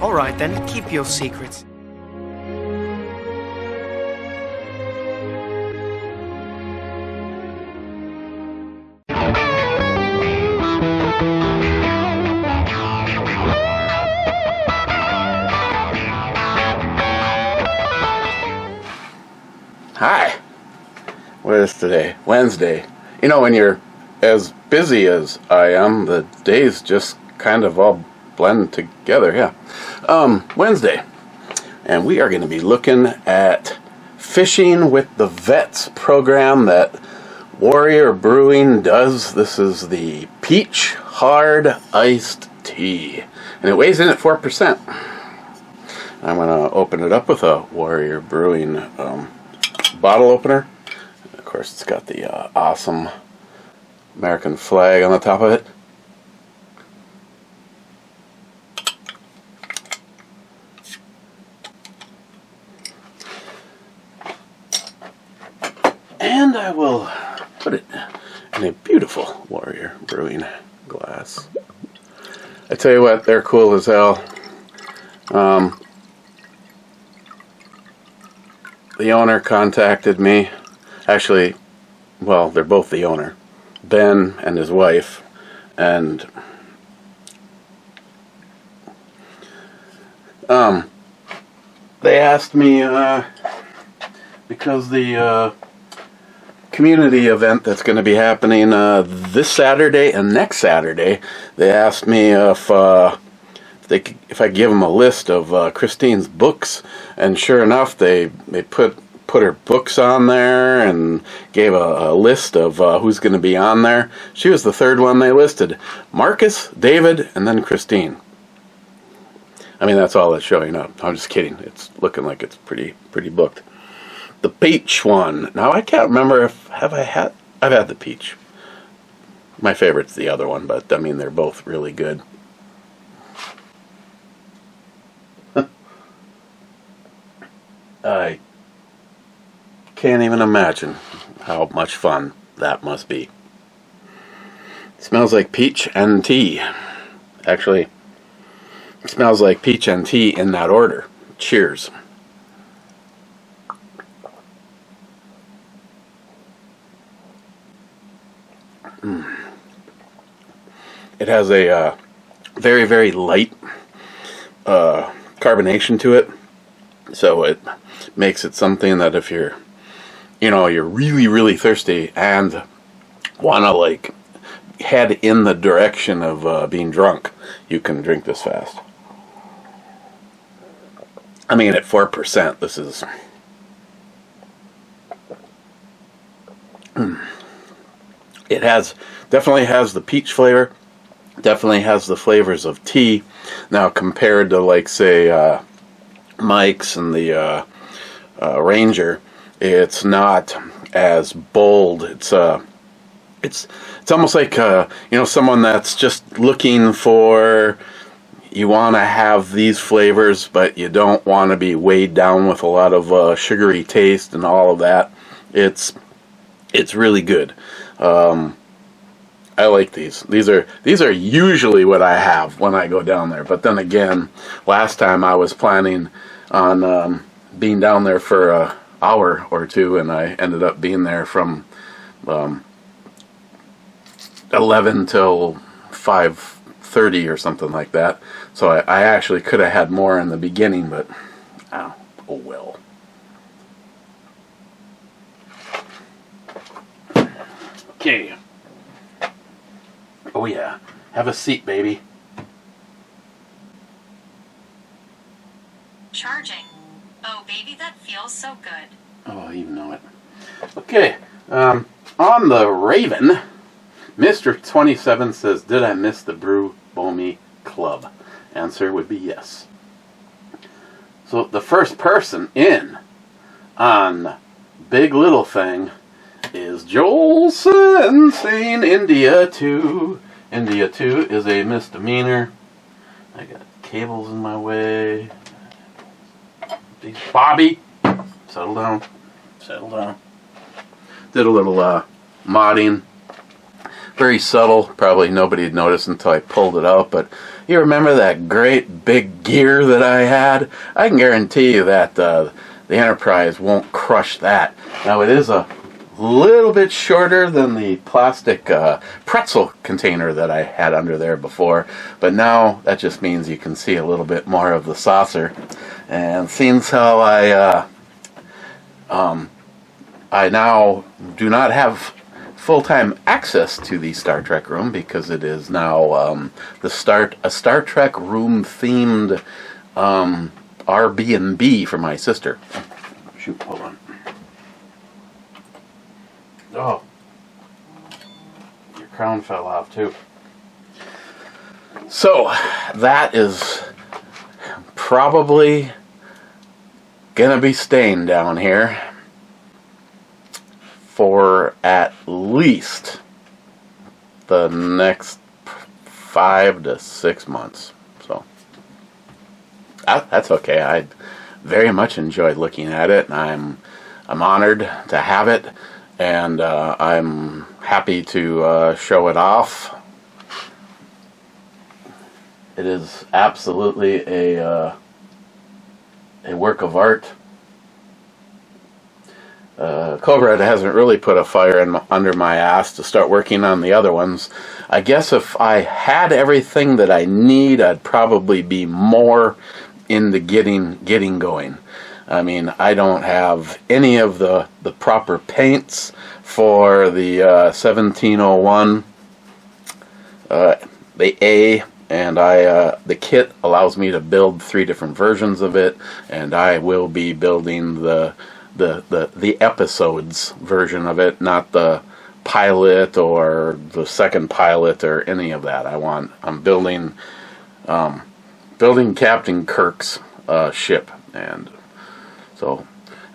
All right then, keep your secrets. Hi. What is today? Wednesday. You know, when you're as busy as I am, the days just kind of all blend together. Yeah. Wednesday. And we are going to be looking at Fishing with the Vets program that Warrior Brewing does. This is the Peach Hard Iced Tea. And it weighs in at 4%. I'm going to open it up with a Warrior Brewing bottle opener. Of course, it's got the awesome American flag on the top of it. And I will put it in a beautiful Warrior Brewing glass. I tell you what, they're cool as hell. The owner contacted me. Actually, well, they're both the owner, Ben and his wife, and they asked me because the community event that's going to be happening this Saturday and next Saturday, they asked me if I could give them a list of Christine's books, and sure enough, they put her books on there and gave a list of who's going to be on there. She was the third one they listed. Marcus, David, and then Christine. I mean, that's all that's showing up. I'm just kidding. It's looking like it's pretty booked. The peach one. Now I can't remember if I've had the peach. My favorite's the other one, but I mean they're both really good. I can't even imagine how much fun that must be. It smells like peach and tea. Actually, it smells like peach and tea in that order. Cheers. It has a very, very light carbonation to it. So it makes it something that if you're really, really thirsty and want to like head in the direction of being drunk, you can drink this fast. I mean, at 4%, this is... It definitely has the peach flavor, definitely has the flavors of tea. Now, compared to, like, say, Mike's and the Ranger, it's not as bold. It's almost like someone that's just looking for, you want to have these flavors, but you don't want to be weighed down with a lot of sugary taste and all of that. It's really good. I like these. These are usually what I have when I go down there. But then again, last time I was planning on being down there for an hour or two, and I ended up being there from 11 till 5:30 or something like that. So I actually could have had more in the beginning, but oh well. Okay. Oh yeah. Have a seat, baby. Charging. Oh, baby, that feels so good. Oh, you know it. Okay. On the Raven, Mr. 27 says, did I miss the Brew Bomi Club? Answer would be yes. So the first person in on Big Little Thing is Jolson saying India 2. India 2 is a misdemeanor. I got cables in my way. Bobby, settle down. Settle down. Did a little modding. Very subtle. Probably nobody had noticed until I pulled it out. But You remember that great big gear that I had? I can guarantee you that the Enterprise won't crush that. Now, it is a little bit shorter than the plastic pretzel container that I had under there before, but now that just means you can see a little bit more of the saucer. And seems how I now do not have full-time access to the Star Trek room because it is now a Star Trek room themed Airbnb for my sister. Shoot, hold on. Oh, your crown fell off too. So that is probably gonna be staying down here for at least the next 5 to 6 months. So that's okay. I very much enjoyed looking at it, and I'm honored to have it, and I'm happy to show it off. It is absolutely a work of art. Cobra hasn't really put a fire under my ass to start working on the other ones. I guess if I had everything that I need, I'd probably be more into getting going. I mean, I don't have any of the proper paints for the 1701, the A, and the kit allows me to build 3 different versions of it, and I will be building the episodes version of it, not the pilot or the second pilot or any of that. I'm building Captain Kirk's ship, and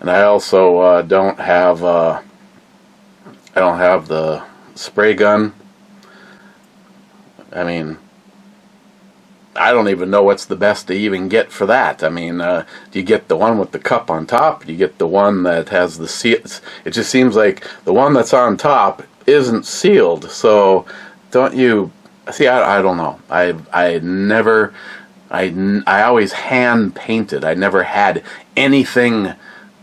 I also don't have the spray gun. I mean, I don't even know what's the best to even get for that. I mean, do you get the one with the cup on top? Do you get the one that has the seal? It just seems like the one that's on top isn't sealed. So don't you see? I don't know. I always hand painted. I never had anything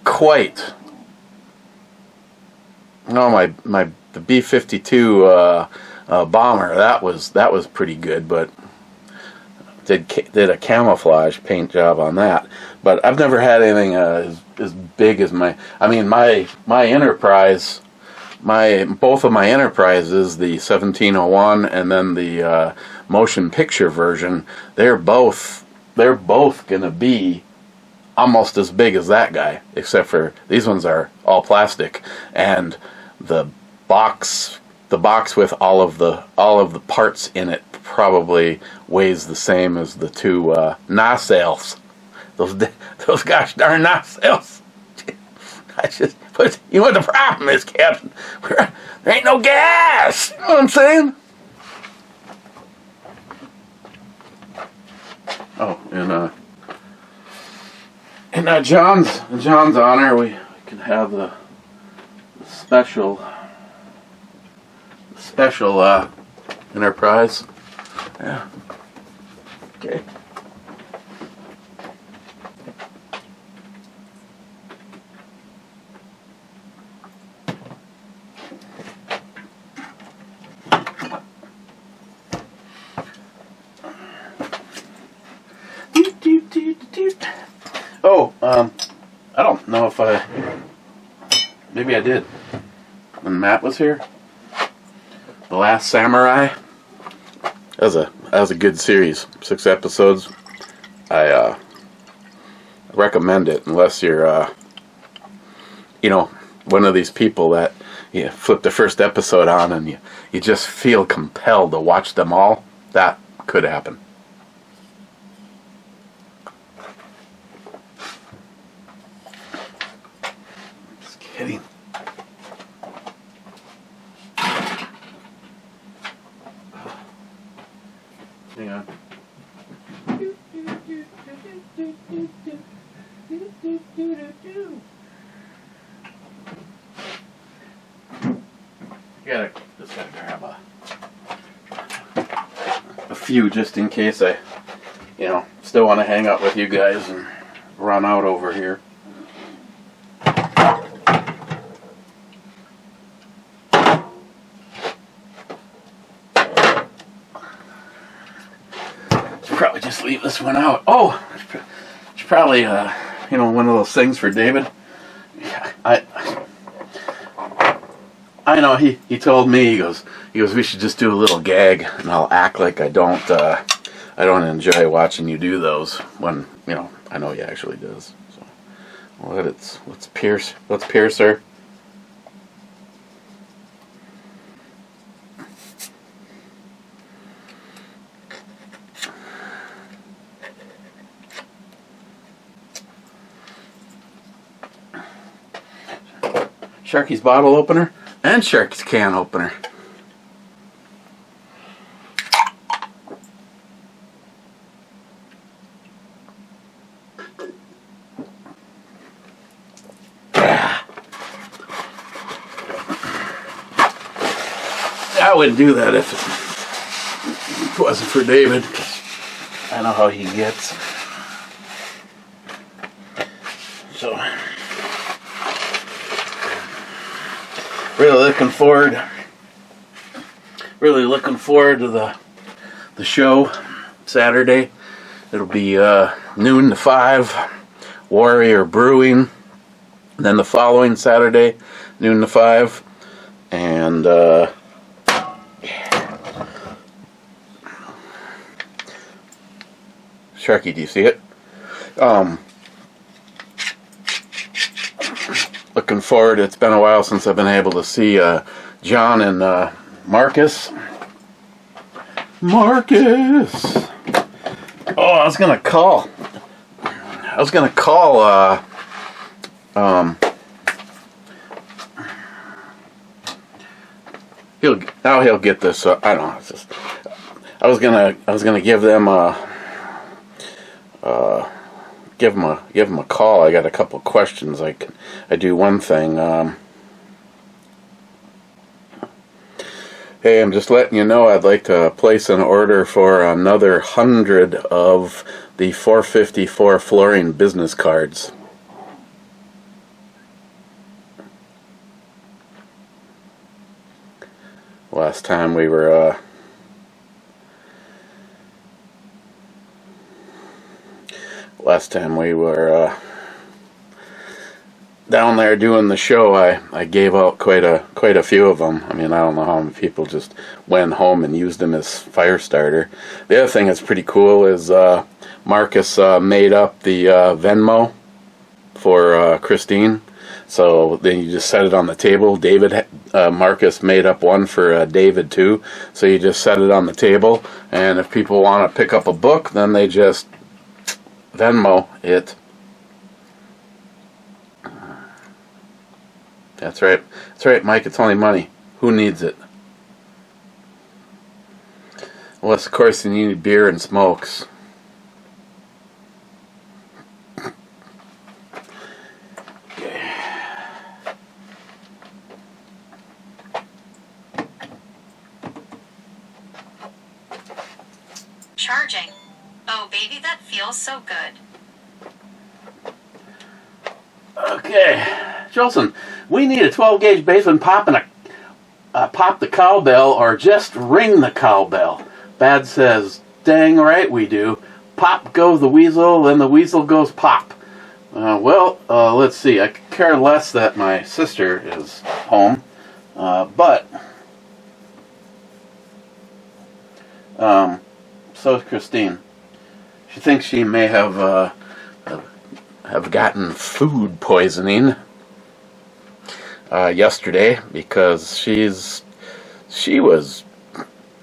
quite. No, the B-52 bomber, that was pretty good, but did a camouflage paint job on that. But I've never had anything as big as my Enterprise. Both of my Enterprises, the 1701 and then the motion picture version, they're both gonna be almost as big as that guy, except for these ones are all plastic, and the box with all of the parts in it probably weighs the same as the 2 nacelles. Those gosh darn nacelles. But you know what the problem is, Captain? There ain't no gas. You know what I'm saying? Oh, and in John's honor, we can have the special Enterprise. Yeah. Okay. Oh, I don't know if maybe I did when Matt was here. The Last Samurai. That was a good series. 6 episodes. I recommend it unless you're one of these people that you flip the first episode on and you just feel compelled to watch them all. That could happen. Just kidding. Hang on. Just gotta grab a few just in case I, still want to hang out with you guys and run out over here. Should probably just leave this one out. Oh, should probably, one of those things for David. I know he told me, he goes we should just do a little gag, and I'll act like I don't enjoy watching you do those when I know he actually does. So let's pierce her. Sharky's bottle opener and Sharky's can opener. I wouldn't do that if it wasn't for David. I know how he gets. So, really looking forward to the show Saturday. It'll be noon to 5, Warrior Brewing. And then the following Saturday, noon to 5, and Sharky, do you see it? Looking forward. It's been a while since I've been able to see John and Marcus. Oh, I was gonna call. He'll get this. I don't know. It's just, I was gonna give them give him a call. I got a couple of questions. I do one thing. Hey, I'm just letting you know I'd like to place an order for another 100 of the 454 flooring business cards. Last time we were down there doing the show, I gave out quite a few of them. I mean, I don't know how many people just went home and used them as fire starter. The other thing that's pretty cool is Marcus made up the Venmo for Christine. So then you just set it on the table. Marcus made up one for David too. So you just set it on the table, and if people want to pick up a book, then they just Venmo it. That's right, Mike. It's only money. Who needs it? Unless, of course, you need beer and smokes. Charging. Oh, baby, that feels so good. Okay, Jolson, we need a 12-gauge baseman pop the cowbell, or just ring the cowbell. Bad says, dang right we do. Pop goes the weasel, then the weasel goes pop. Let's see. I could care less that my sister is home, but so is Christine. She thinks she may have gotten food poisoning yesterday, because she was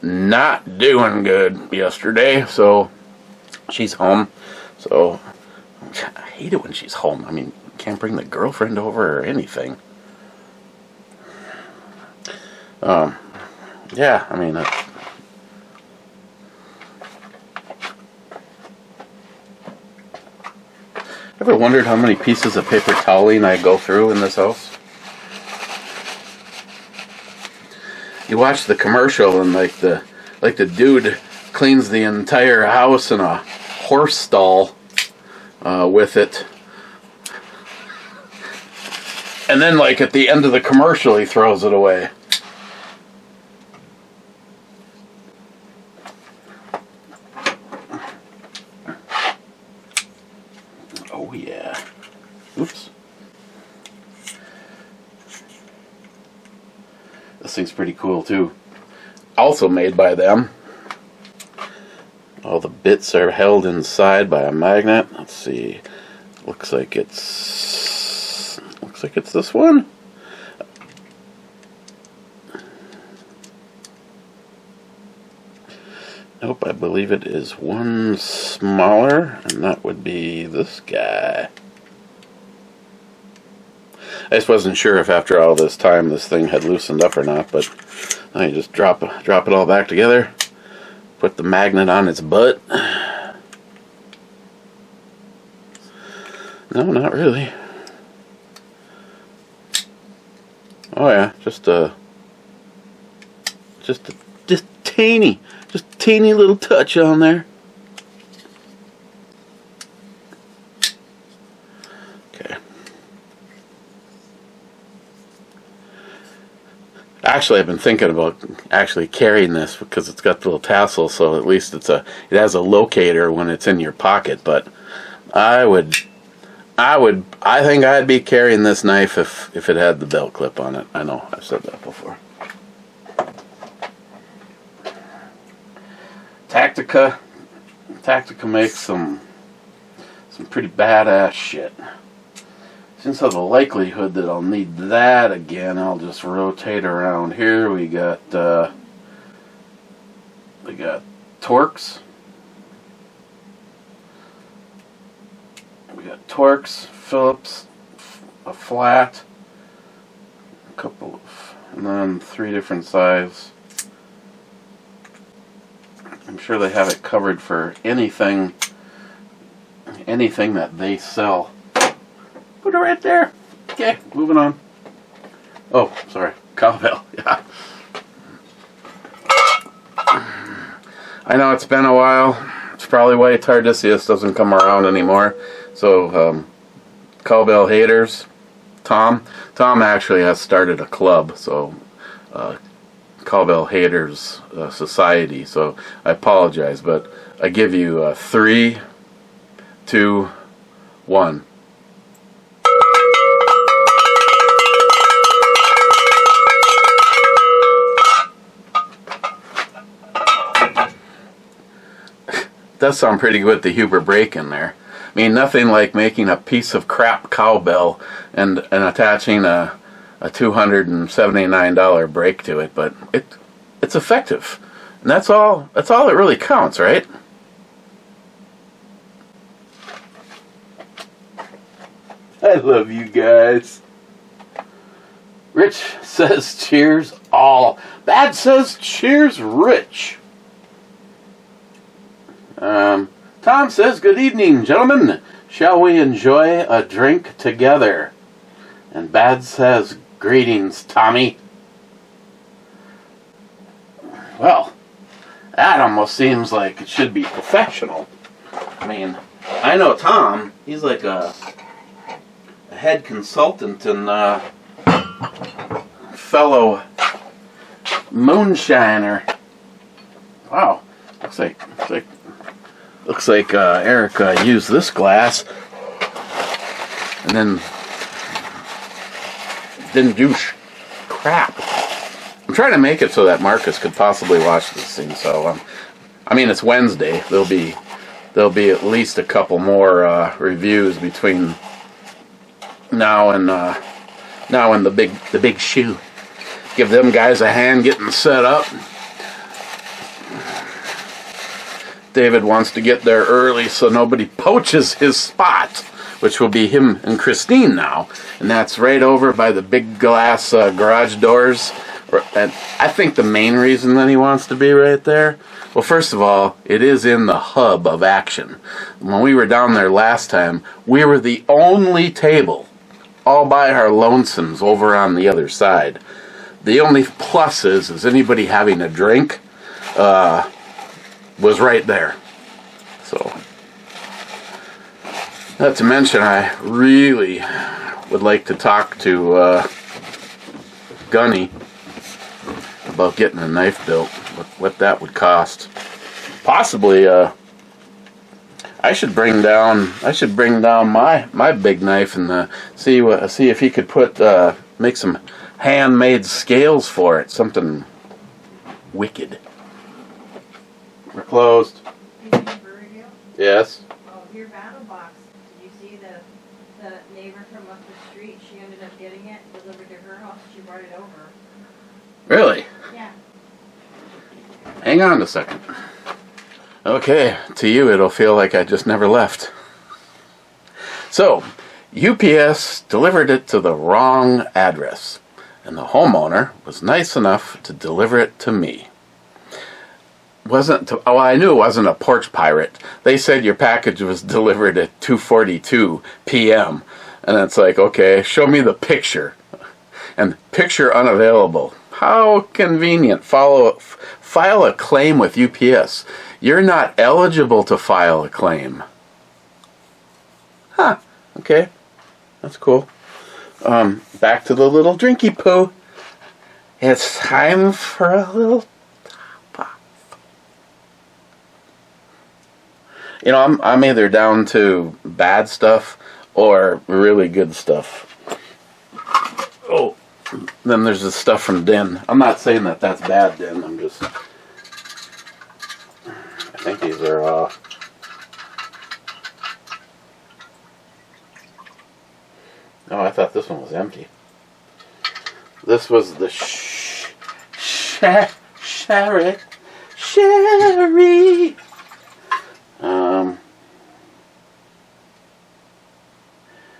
not doing good yesterday, so she's home. So I hate it when she's home. I mean, can't bring the girlfriend over or anything. Yeah, I mean, ever wondered how many pieces of paper toweling I go through in this house? You watch the commercial, and like the dude cleans the entire house in a horse stall with it. And then, like, at the end of the commercial, he throws it away. Oh, yeah. Oops. This thing's pretty cool, too. Also made by them. All the bits are held inside by a magnet. Let's see. Looks like it's this one. Nope, I believe it is one smaller, and that would be this guy. I just wasn't sure if after all this time this thing had loosened up or not, but I just drop it all back together, put the magnet on its butt. No, not really. Oh yeah, just teeny little touch on there. Okay. Actually, I've been thinking about actually carrying this because it's got the little tassel, so at least it has a locator when it's in your pocket. But I think I'd be carrying this knife if it had the belt clip on it. I know, I've said that before. Tactica makes some pretty badass shit. Since of the likelihood that I'll need that again, I'll just rotate around here. We got Torx. We got Torx, Phillips, a flat, and then 3 different sizes. I'm sure they have it covered for anything that they sell. Put it right there. Okay, moving on. Oh, sorry, cowbell. Yeah. I know it's been a while. It's probably why Tardisius doesn't come around anymore. So, cowbell haters, Tom actually has started a club, so Cowbell Haters Society. So I apologize, but I give you 3, 2, 1. Does sound pretty good with the Huber break in there. I mean, nothing like making a piece of crap cowbell and attaching a $279 break to it, but it's effective, and that's all that really counts, right? I love you guys. Rich says cheers all. Bad says cheers Rich. Tom says good evening, gentlemen. Shall we enjoy a drink together? And Bad says greetings, Tommy. Well, that almost seems like it should be professional. I mean, I know Tom, he's like a head consultant and fellow moonshiner. Wow, looks like Eric used this glass and then didn't do crap. I'm trying to make it so that Marcus could possibly watch this thing. So, I mean, it's Wednesday. There'll be at least a couple more reviews between now and the big shoe. Give them guys a hand getting set up. David wants to get there early so nobody poaches his spot, which will be him and Christine now. And that's right over by the big glass garage doors. And I think the main reason that he wants to be right there, well, first of all, it is in the hub of action. When we were down there last time, we were the only table all by our lonesomes over on the other side. The only plus is anybody having a drink, was right there. So, not to mention, I really would like to talk to Gunny about getting a knife built, what that would cost. Possibly, I should bring down my big knife and see if he could make some handmade scales for it, something wicked. We're closed. BandEBrewReviews? Yes. Oh, your battle box. Did you see the neighbor from up the street? She ended up getting it delivered to her house. She brought it over. Really? Yeah. Hang on a second. Okay, to you it'll feel like I just never left. So, UPS delivered it to the wrong address, and the homeowner was nice enough to deliver it to me. I knew it wasn't a porch pirate. They said your package was delivered at 2:42 p.m. And it's like, okay, show me the picture. And picture unavailable. How convenient. File a claim with UPS. You're not eligible to file a claim. Huh. Okay. That's cool. Back to the little drinky poo. It's time for a little top off. You know, I'm either down to bad stuff or really good stuff. Oh, then there's the stuff from Den. I'm not saying that that's bad, Den. I'm just... I think these are... Oh, I thought this one was empty. This was the sherry.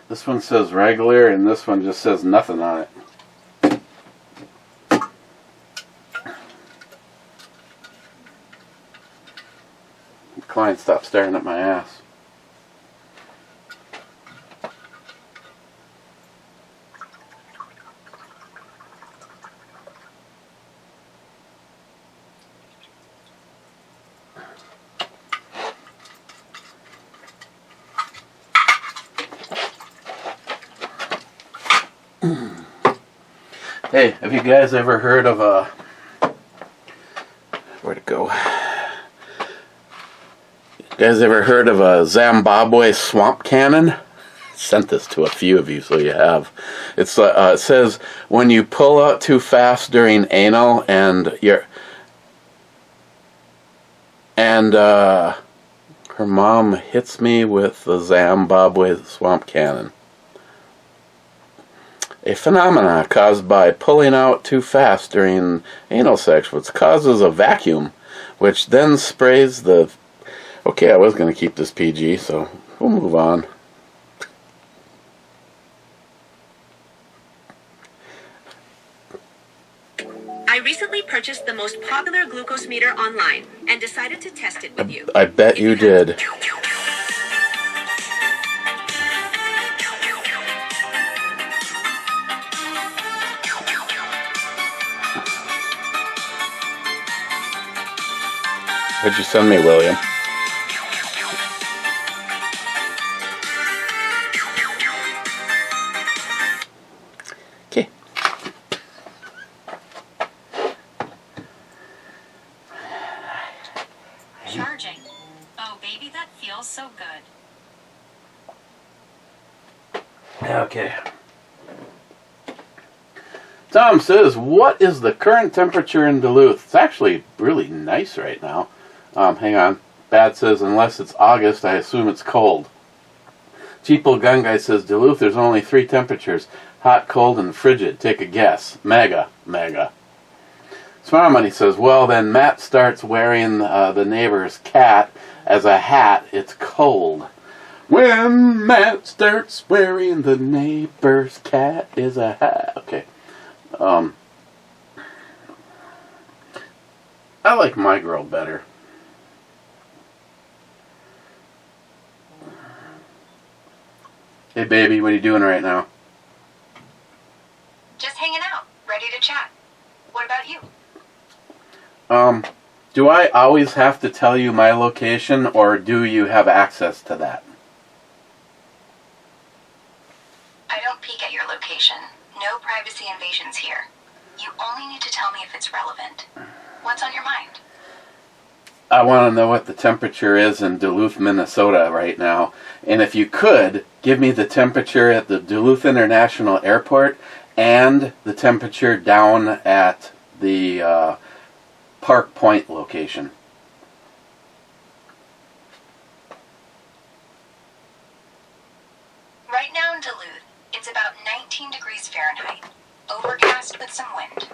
This one says regular, and this one just says nothing on it. The client stopped staring at my ass. Hey, have you guys ever heard of where'd it go? You guys ever heard of a Zimbabwe swamp cannon? I sent this to a few of you, so you have. It says when you pull out too fast during anal and her mom hits me with the Zimbabwe swamp cannon. A phenomena caused by pulling out too fast during anal sex, which causes a vacuum, which then sprays the... Okay, I was going to keep this PG, so we'll move on. I recently purchased the most popular glucose meter online and decided to test it with you. I bet you did. What'd you send me, William? Okay. Charging. Oh, baby, that feels so good. Okay. Tom says, what is the current temperature in Duluth? It's actually really nice right now. Hang on. Bad says, unless it's August, I assume it's cold. Cheapo Gun Guy says, Duluth, there's only 3 temperatures. Hot, cold, and frigid. Take a guess. Mega. Smart Money says, well, then Matt starts wearing the neighbor's cat as a hat. It's cold. When Matt starts wearing the neighbor's cat is a hat. Okay. I like my girl better. Hey baby, what are you doing right now? Just hanging out, ready to chat. What about you? Do I always have to tell you my location, or do you have access to that? I don't peek at your location. No privacy invasions here. You only need to tell me if it's relevant. What's on your mind? I want to know what the temperature is in Duluth, Minnesota right now. And if you could, give me the temperature at the Duluth International Airport and the temperature down at the Park Point location. Right now in Duluth, it's about 19 degrees Fahrenheit, overcast with some wind.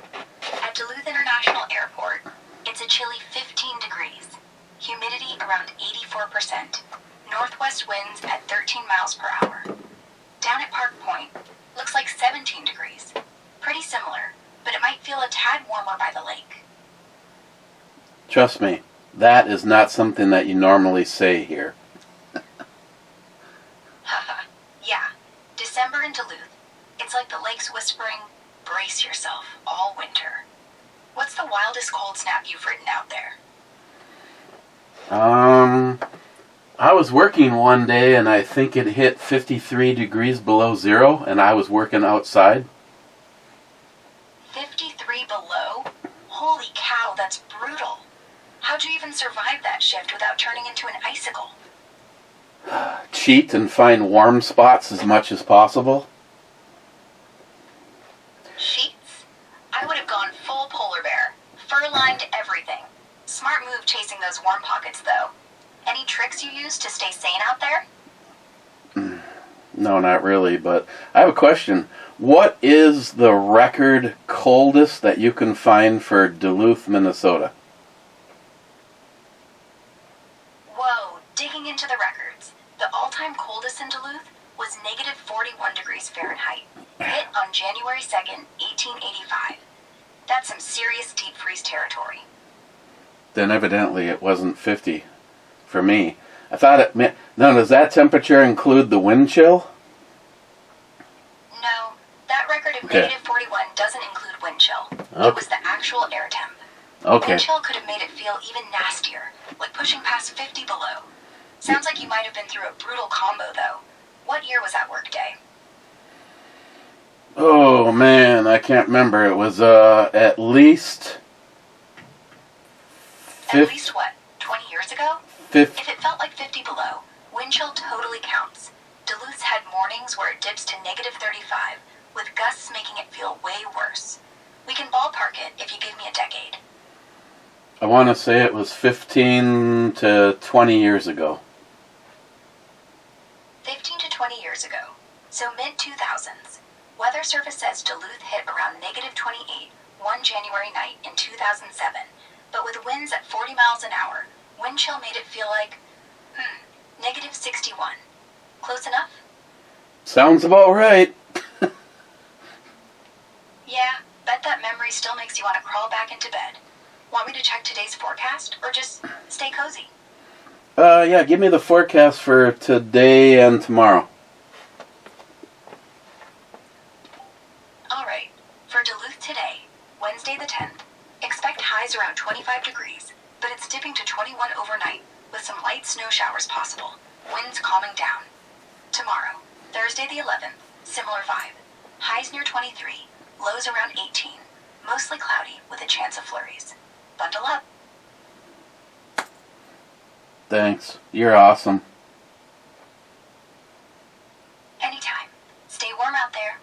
At Duluth International Airport, it's a chilly 15 degrees, humidity around 84%, northwest winds at 13 miles per hour. Down at Park Point, looks like 17 degrees, pretty similar, but it might feel a tad warmer by the lake. Trust me, that is not something that you normally say here. Haha, yeah, December in Duluth, it's like the lake's whispering, brace yourself, all winter. What's the wildest cold snap you've written out there? I was working one day and I think it hit 53 degrees below zero, and I was working outside. 53 below? Holy cow, that's brutal. How'd you even survive that shift without turning into an icicle? Cheat and find warm spots as much as possible. Sheets? I would have gone full polar bear. Fur-lined everything. Smart move chasing those warm pockets, though. Any tricks you use to stay sane out there? No, not really, but I have a question. What is the record coldest that you can find for Duluth, Minnesota? Whoa, digging into the records. The all-time coldest in Duluth was negative 41 degrees Fahrenheit, hit on January 2nd, 1885. That's some serious deep freeze territory. Then evidently it wasn't 50 for me. I thought it meant... Now, does that temperature include the wind chill? No, that record of Okay. negative 41 doesn't include wind chill. Okay. It was the actual air temp. Okay. Wind chill could have made it feel even nastier, like pushing past 50 below. Sounds like you might have been through a brutal combo, though. What year was that work day? Oh, man, I can't remember. It was at least... At least what, 20 years ago? 50... If it felt like 50 below, wind chill totally counts. Duluth's had mornings where it dips to negative 35, with gusts making it feel way worse. We can ballpark it if you give me a decade. I want to say it was 15 to 20 years ago. 15 to 20 years ago, so mid-2000s. Weather Service says Duluth hit around negative 28 one January night in 2007, but with winds at 40 miles an hour, wind chill made it feel like, negative 61. Close enough? Sounds about right. Yeah, bet that memory still makes you want to crawl back into bed. Want me to check today's forecast, or just stay cozy? Yeah, give me the forecast for today and tomorrow. Alright, for Duluth today, Wednesday the 10th, expect highs around 25 degrees, but it's dipping to 21 overnight, with some light snow showers possible, winds calming down. Tomorrow, Thursday the 11th, similar vibe. Highs near 23, lows around 18, mostly cloudy with a chance of flurries. Bundle up. Thanks. You're awesome. Anytime. Stay warm out there.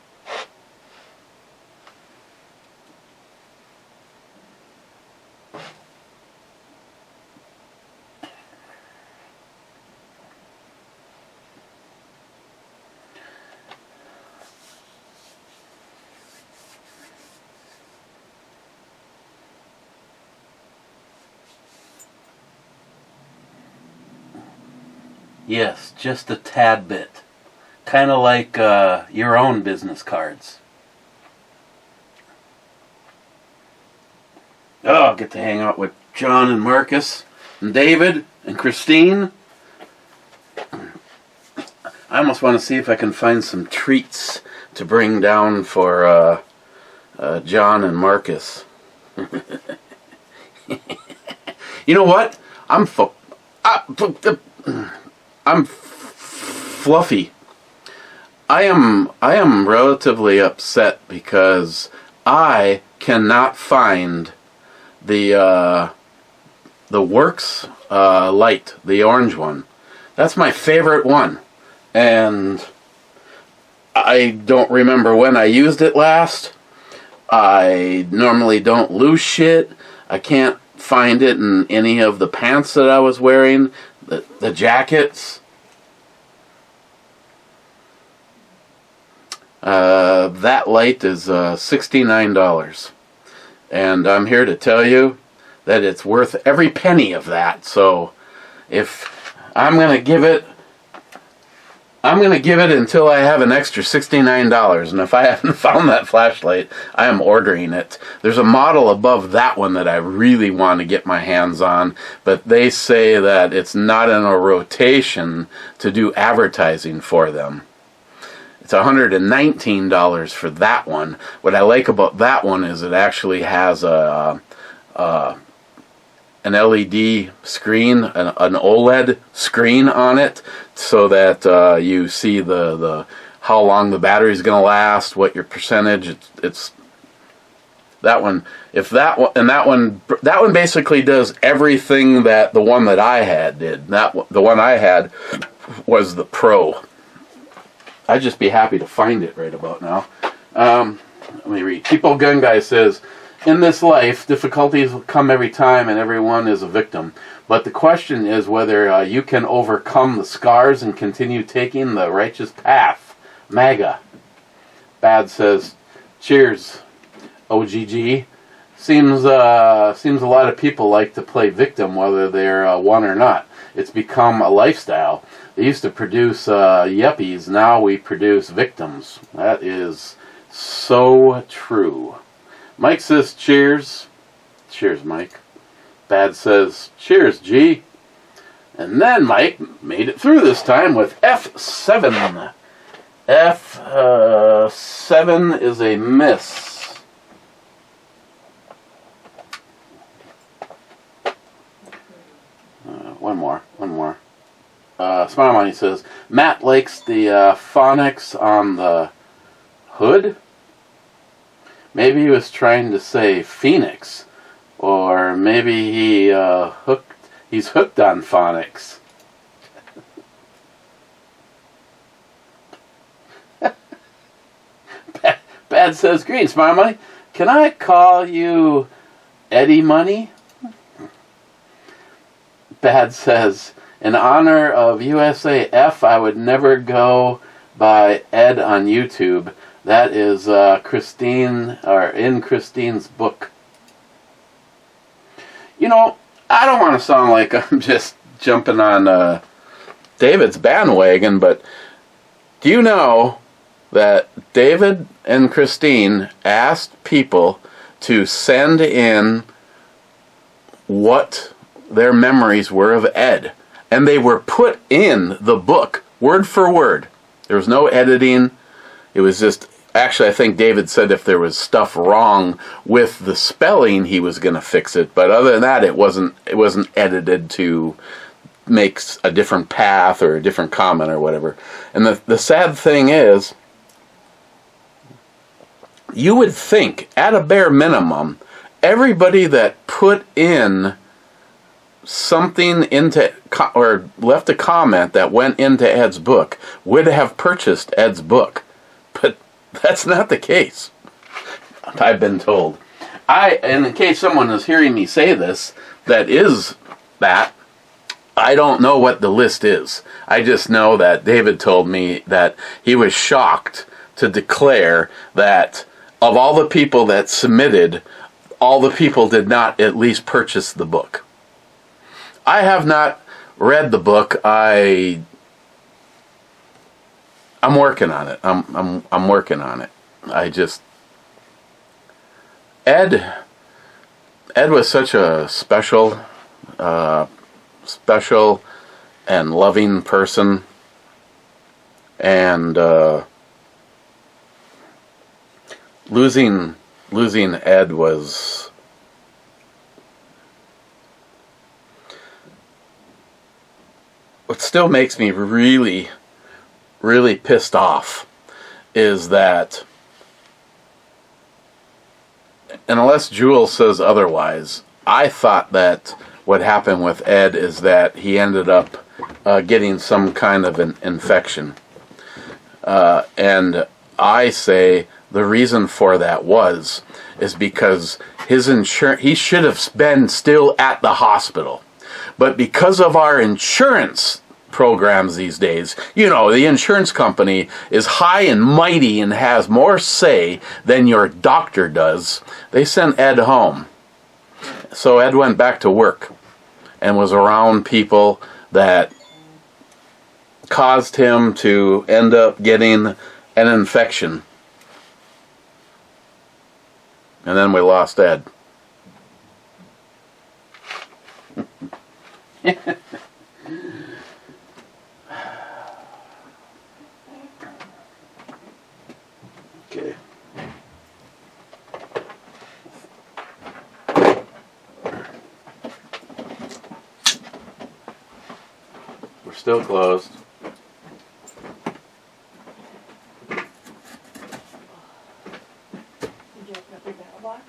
Yes, just a tad bit. Kind of like your own business cards. Oh, I'll get to hang out with John and Marcus and David and Christine. I almost want to see if I can find some treats to bring down for John and Marcus. You know what? I'm fluffy. I am relatively upset because I cannot find the Works light, the orange one. That's my favorite one, and I don't remember when I used it last. I normally don't lose shit. I can't find it in any of the pants that I was wearing, the jackets. That light is $69, and I'm here to tell you that it's worth every penny of that. So if I'm gonna give it until I have an extra $69, and if I haven't found that flashlight, I am ordering it. There's a model above that one that I really want to get my hands on, but they say that it's not in a rotation to do advertising for them. It's $119 for that one. What I like about that one is it actually has an LED screen, an OLED screen on it, so that you see the how long the battery's going to last, what your percentage. It's that one. If that one and that one basically does everything that the one that I had did. The one I had was the Pro. I'd just be happy to find it right about now. Let me read. People Gun Guy says, in this life, difficulties will come every time and everyone is a victim. But the question is whether you can overcome the scars and continue taking the righteous path. MAGA. Bad says, cheers, OGG. Seems a lot of people like to play victim whether they're one or not. It's become a lifestyle. They used to produce yuppies, now we produce victims. That is so true. Mike says cheers. Cheers, Mike. Bad says cheers, G. And then Mike made it through this time with F7. F7 is a miss. One more. Smile Money says, Matt likes the phonics on the hood. Maybe he was trying to say Phoenix, or maybe he's hooked on phonics. Bad says green. Smile Money, can I call you Eddie Money? Bad says, in honor of USAF, I would never go by Ed on YouTube. That is Christine, or in Christine's book. You know, I don't want to sound like I'm just jumping on David's bandwagon, but do you know that David and Christine asked people to send in what their memories were of Ed, and they were put in the book word for word. There was no editing. It was just, actually I think David said if there was stuff wrong with the spelling he was going to fix it, but other than that it wasn't edited to make a different path or a different comment or whatever. And the sad thing is, you would think at a bare minimum everybody that put in something into or left a comment that went into Ed's book would have purchased Ed's book, but that's not the case. I've been told. And in case someone is hearing me say this, I don't know what the list is. I just know that David told me that he was shocked to declare that of all the people that submitted, all the people did not at least purchase the book. I have not read the book. I'm working on it. I'm working on it. Ed was such a special and loving person, and losing Ed was what still makes me really, really pissed off is that, and unless Jules says otherwise, I thought that what happened with Ed is that he ended up getting some kind of an infection. And I say the reason for that is because his insurance, he should have been still at the hospital. But because of our insurance programs these days, you know, the insurance company is high and mighty and has more say than your doctor does. They sent Ed home. So Ed went back to work and was around people that caused him to end up getting an infection. And then we lost Ed. Okay. We're still closed. Did you open up your mailbox?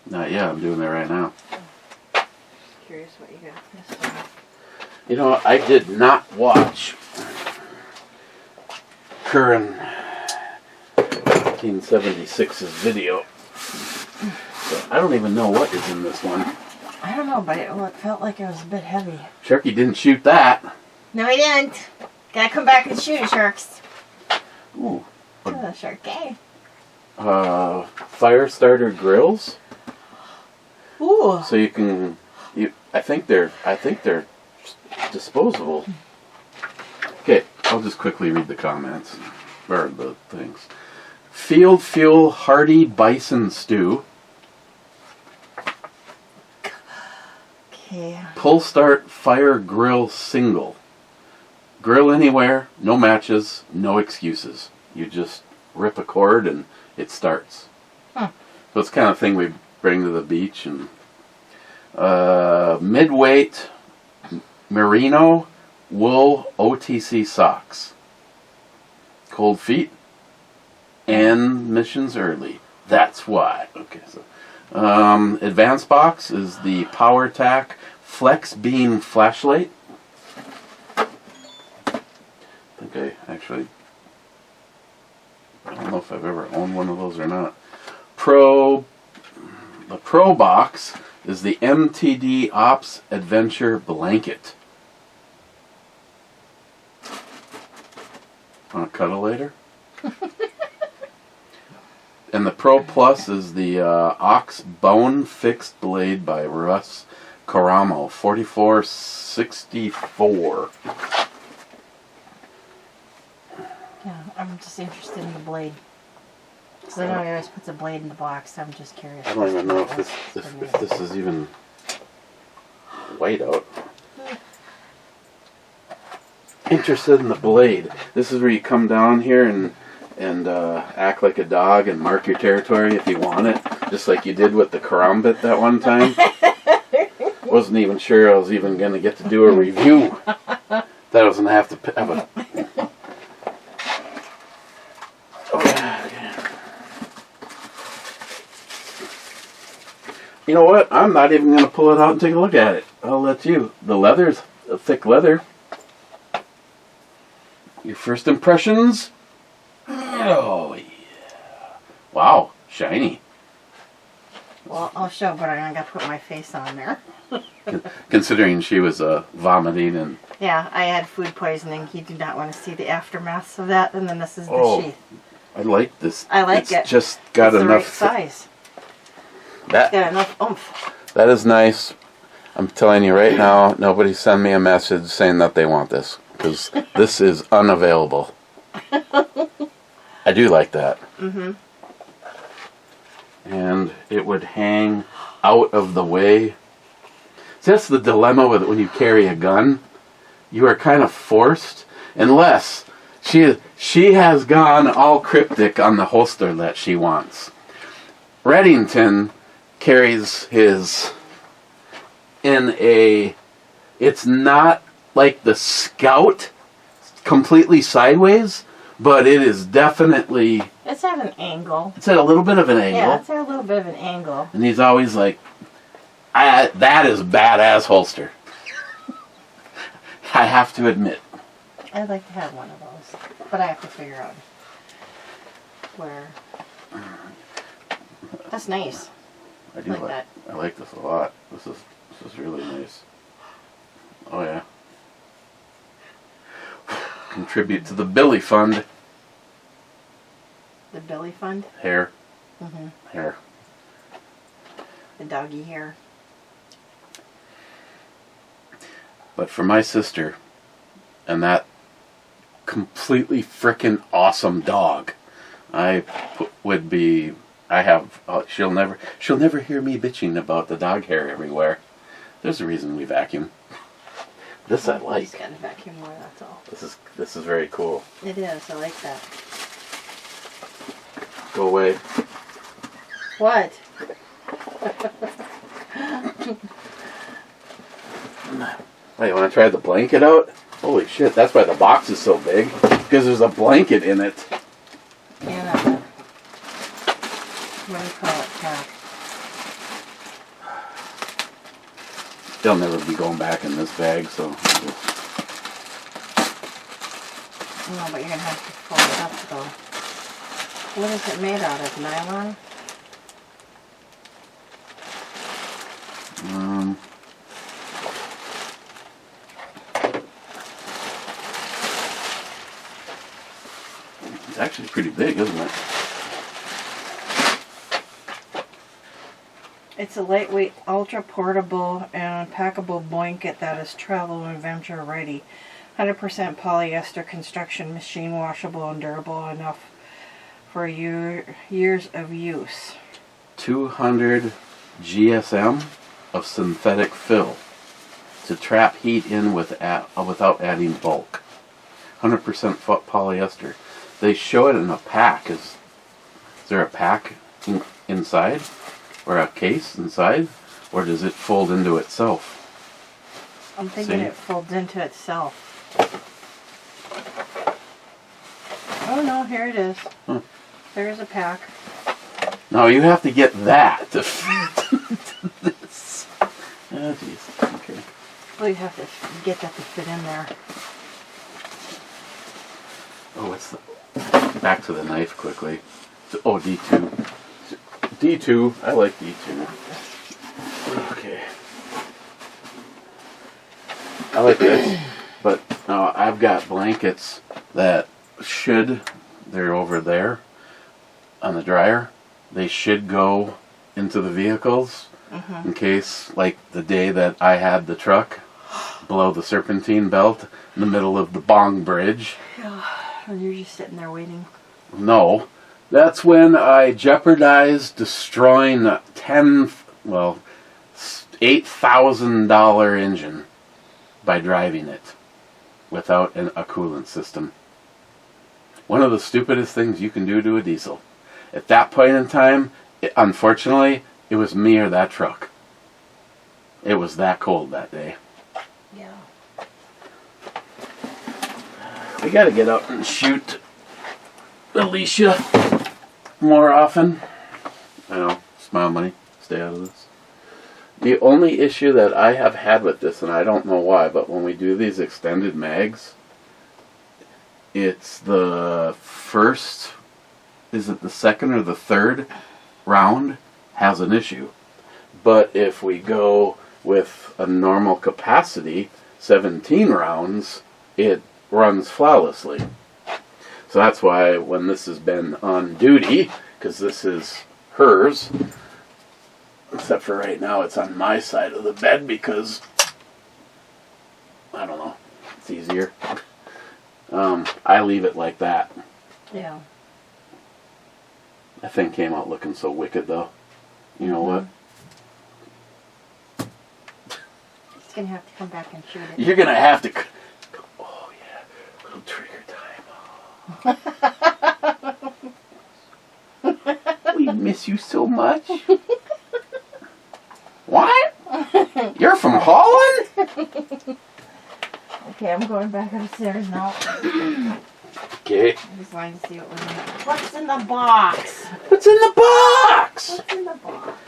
Not yet, I'm doing that right now. Just curious what you got this time. You know, I did not watch Curran 1976's video. So I don't even know what is in this one. I don't know, but it felt like it was a bit heavy. Sharky didn't shoot that. No, he didn't. Gotta come back and shoot it, sharks. Ooh. Oh, shark game. Fire starter grills. Ooh. So you can, I think they're disposable. Okay, I'll just quickly read the comments or the things. Field Fuel Hearty Bison Stew. Okay. Pull Start Fire Grill Single. Grill anywhere, no matches, no excuses. You just rip a cord and it starts. Huh. So it's the kind of thing we bring to the beach. And midweight merino wool OTC socks. Cold feet and missions early. That's why. Okay, so advanced box is the PowerTac Flex Beam flashlight. I think I don't know if I've ever owned one of those or not. The Pro box is the MTD Ops Adventure blanket. Want to cuddle later? And the Pro Plus is the Ox Bone Fixed Blade by Russ Caramo, 4464. Yeah, I'm just interested in the blade. Because I know he always puts a blade in the box. I'm just curious. I don't even know if this is even white out. Interested in the blade. This is where you come down here and act like a dog and mark your territory if you want it, just like you did with the karambit that one time. Wasn't even sure I was even going to get to do a review. That I was going to have to have a... You know what? I'm not even going to pull it out and take a look at it. I'll let you. The leather's a thick leather. Your first impressions? Oh, yeah. Wow, shiny. Well, I'll show, but I got to put my face on there. Considering she was vomiting and... Yeah, I had food poisoning. He did not want to see the aftermath of that, and then this is the sheath. I like this. I like it. It's just got it's enough... the right size. That, it's got enough oomph. That is nice. I'm telling you right now, nobody send me a message saying that they want this, because this is unavailable. I do like that. Mm-hmm. And it would hang out of the way. See, that's the dilemma with it when you carry a gun. You are kind of forced, unless she has gone all cryptic on the holster that she wants. Reddington carries his in a... It's not like the Scout completely sideways, but it is definitely... It's at an angle. It's at a little bit of an angle. Yeah, it's at a little bit of an angle. And he's always like, that is a badass holster. I have to admit. I'd like to have one of those, but I have to figure out where. That's nice. I do like that. I like this a lot. This is really nice. Oh yeah. Contribute to the Billy Fund. The Billy Fund? Hair. Mm-hmm. Hair. The doggy hair. But for my sister and that completely frickin' awesome dog, she'll never hear me bitching about the dog hair everywhere. There's a reason we vacuum. This I like. Just gotta vacuum more, that's all. This is very cool. It is, I like that. Go away. What? Hey, you want to try the blanket out? Holy shit, that's why the box is so big. Because there's a blanket in it. And what do you call it, pack? They'll never be going back in this bag, so... No, but you're going to have to fold it up though. What is it made out of? Nylon? It's actually pretty big, isn't it? It's a lightweight, ultra-portable, and packable blanket that is travel and adventure ready. 100% polyester construction, machine washable, and durable enough for years of use. 200 GSM of synthetic fill to trap heat in without adding bulk. 100% polyester. They show it in a pack. Is there a pack inside? Or a case inside? Or does it fold into itself? I'm thinking it folds into itself. Oh no, here it is. Huh. There's a pack. No, you have to get that to fit into this. Oh, jeez. Okay. Well, you have to get that to fit in there. Oh, back to the knife quickly. Oh, D2. D2. I like D2. Okay. I like this. But I've got blankets that they're over there on the dryer. They should go into the vehicles in case, like the day that I had the truck below the serpentine belt in the middle of the Bong Bridge. And you're just sitting there waiting. No, that's when I jeopardized destroying a $8,000 engine by driving it without a coolant system. One of the stupidest things you can do to a diesel. At that point in time, unfortunately, it was me or that truck. It was that cold that day. Yeah. We gotta get out and shoot Alicia more often. I know, smile money, stay out of this. The only issue that I have had with this, and I don't know why, but when we do these extended mags, it's the first, is it the second or the third round has an issue. But if we go with a normal capacity, 17 rounds, it runs flawlessly. So that's why when this has been on duty, because this is hers, except for right now it's on my side of the bed because, I don't know, it's easier. I leave it like that. Yeah. That thing came out looking so wicked though. You know what? He's going to have to come back and shoot it. You're going to have to... Oh yeah, little trigger time. We miss you so much. What? You're from Holland? Okay, I'm going back upstairs now. Okay. I just wanted to see what was in it. What's in the box? What's in the box? What's in the box?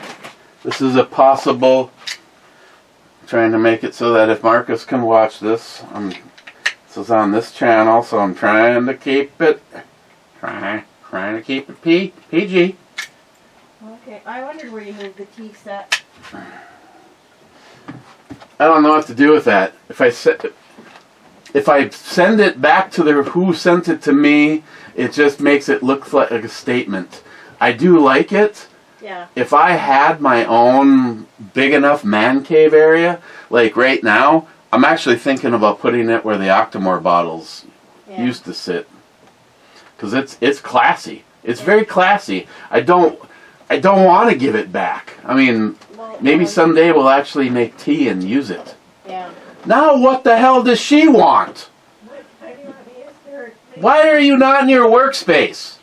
This is a possible. Trying to make it so that if Marcus can watch this, this is on this channel, so I'm trying to keep it. Trying to keep it PG. Okay, I wondered where you moved the tea set. I don't know what to do with that. If I send it back to the who sent it to me, it just makes it look like a statement. I do like it. Yeah. If I had my own big enough man cave area, like right now, I'm actually thinking about putting it where the Octomore bottles used to sit. Because it's classy. It's very classy. I don't want to give it back. I mean, maybe someday we'll actually make tea and use it. Yeah. Now what the hell does she want? Why are you not in your workspace?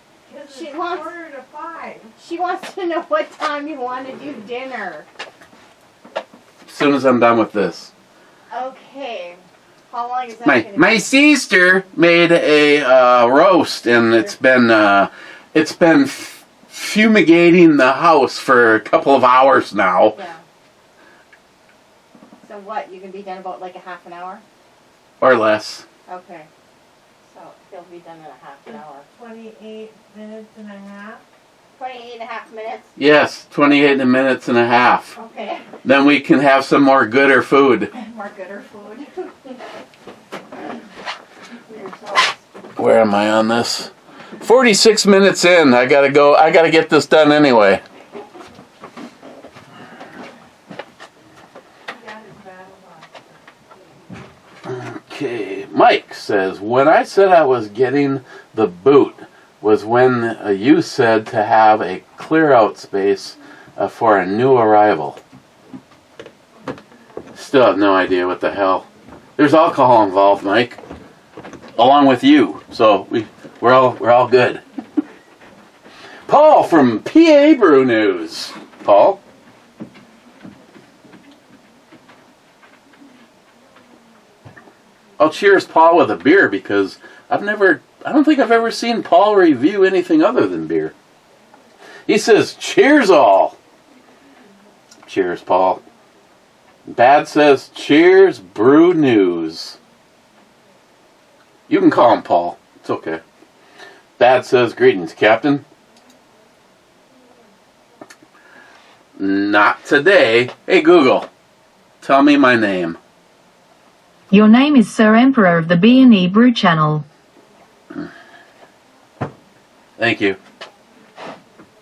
She wants to know what time you want to do dinner. As soon as I'm done with this. Okay. How long is that going to be? My sister made a roast, and it's been fumigating the house for a couple of hours now. Yeah. So what? You can be done about like a half an hour? Or less. Okay. So he'll be done in a half an hour. 28 minutes and a half. 28 and a half minutes? Yes, 28 minutes and a half. Okay. Then we can have some more gooder food. More gooder food. Where am I on this? 46 minutes in. I gotta go. I gotta get this done anyway. Okay. Mike says, when I said I was getting the boot was when you said to have a clear out space for a new arrival. Still have no idea what the hell. There's alcohol involved, Mike. Along with you. So we're all good. Paul from PA Brew News. Paul? I'll cheers Paul with a beer because I don't think I've ever seen Paul review anything other than beer. He says, cheers all. Cheers, Paul. Bad says, cheers, Brew News. You can call him Paul. It's okay. Bad says, greetings, Captain. Not today. Hey, Google, tell me my name. Your name is Sir Emperor of the BandEBrew channel. Thank you.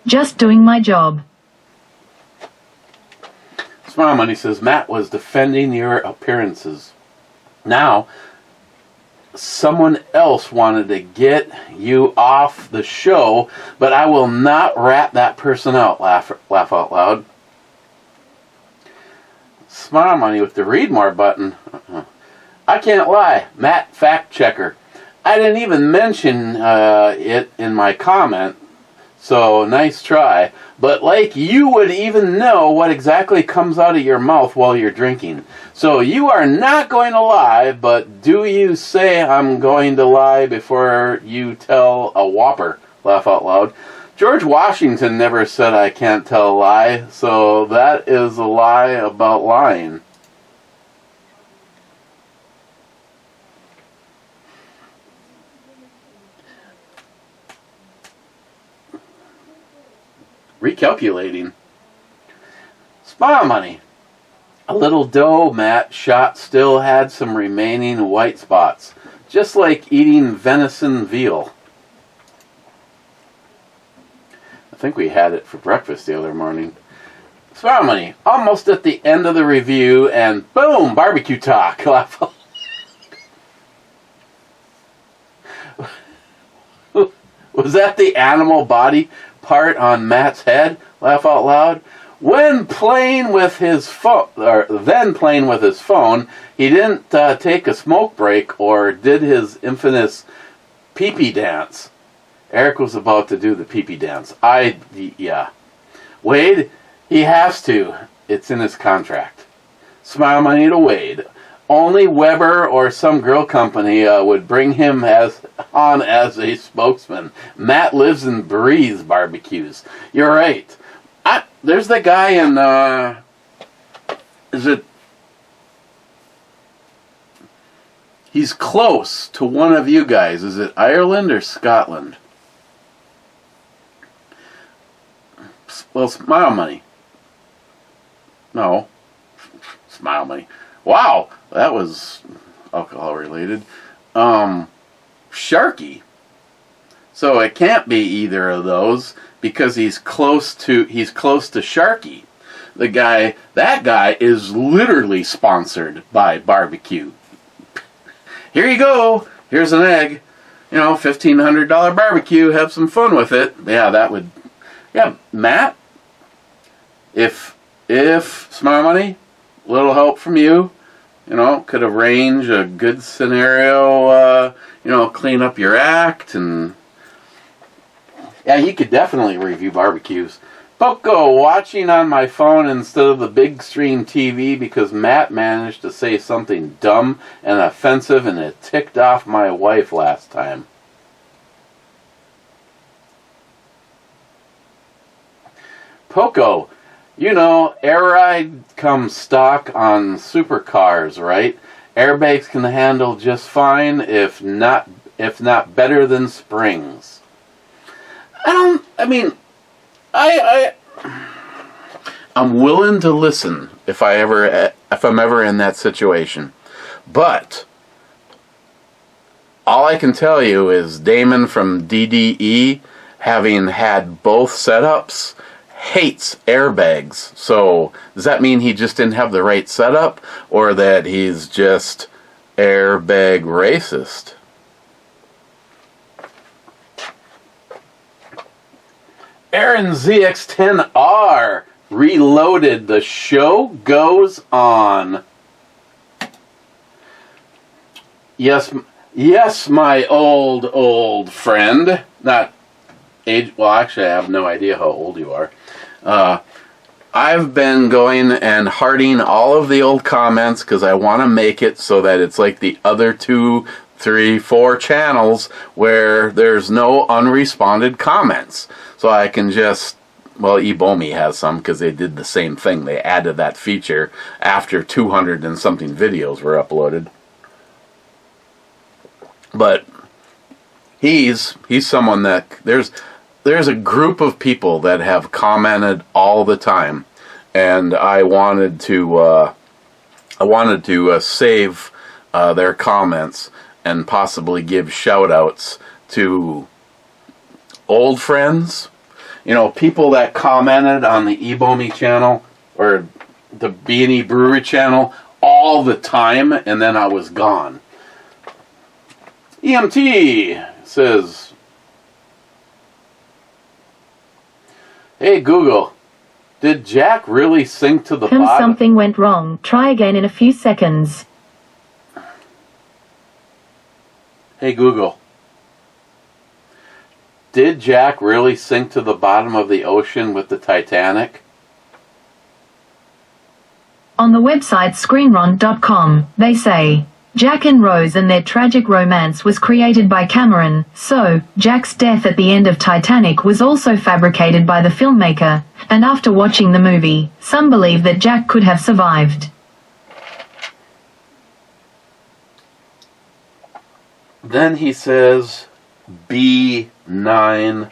Just doing my job. Smile Money says, Matt was defending your appearances. Now, someone else wanted to get you off the show, but I will not rat that person out. Laugh out loud. Smile Money with the read more button. I can't lie. Matt Fact Checker. I didn't even mention it in my comment, so nice try. But like you would even know what exactly comes out of your mouth while you're drinking. So you are not going to lie, but do you say I'm going to lie before you tell a whopper? Laugh out loud. George Washington never said I can't tell a lie, so that is a lie about lying. Recalculating. Smile Money. A little dough, Matt shot still had some remaining white spots, just like eating venison veal. I think we had it for breakfast the other morning. Smile Money. Almost at the end of the review, and boom, barbecue talk. Was that the animal body part on Matt's head? Laugh out loud. When playing with his phone, he didn't take a smoke break or did his infamous pee-pee dance. Eric was about to do the pee-pee dance. Yeah. Wade, he has to. It's in his contract. Smile Money to Wade. only Weber or some grill company would bring him on as a spokesman. Matt lives and breathes barbecues. You're right. There's the guy in, he's close to one of you guys. Is it Ireland or Scotland? Well, Smile Money. No. Smile Money. Wow, that was alcohol related. Sharky. So it can't be either of those because he's close to Sharky. That guy is literally sponsored by barbecue. Here you go. Here's an egg. $1,500 barbecue. Have some fun with it. Yeah, Matt. If Smile Money, little help from you, could arrange a good scenario, clean up your act, and yeah, you could definitely review barbecues. Poco, watching on my phone instead of the big screen TV because Matt managed to say something dumb and offensive and it ticked off my wife last time. Poco, air ride comes stock on supercars, right? Airbags can handle just fine, if not better than springs. I'm willing to listen if I'm ever in that situation. But all I can tell you is Damon from DDE, having had both setups, hates airbags. So does that mean he just didn't have the right setup, or that he's just airbag racist? Aaron ZX10R reloaded. The show goes on. Yes, my old friend. Not age. Well, actually, I have no idea how old you are. I've been going and hearting all of the old comments because I want to make it so that it's like the other 2, 3, 4 channels where there's no unresponded comments. So I can just, well, Ebomi has some because they did the same thing. They added that feature after 200 and something videos were uploaded. But he's someone that there's a group of people that have commented all the time, and I wanted to save their comments and possibly give shout outs to old friends, people that commented on the Ebomi channel or the B&E Brewery channel all the time, and then I was gone. EMT says, "Hey Google, did Jack really sink to the bottom?" Something went wrong. Try again in a few seconds. Hey Google, did Jack really sink to the bottom of the ocean with the Titanic? On the website screenrant.com, they say, Jack and Rose and their tragic romance was created by Cameron, so Jack's death at the end of Titanic was also fabricated by the filmmaker, and after watching the movie, some believe that Jack could have survived. Then he says, B9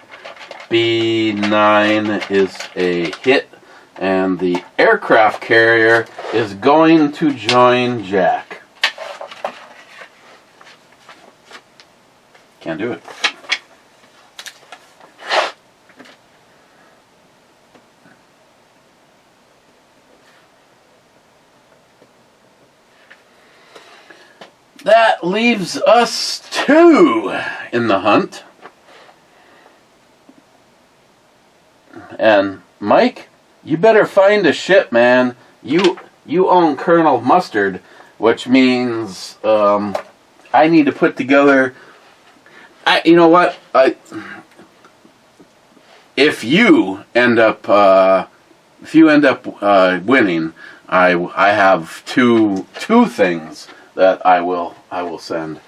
is a hit, and the aircraft carrier is going to join Jack. Can't do it. That leaves us 2 in the hunt. And Mike, you better find a ship, man. You own Colonel Mustard, which means I need to put together. You know what? If you end up winning, I have two things that I will send.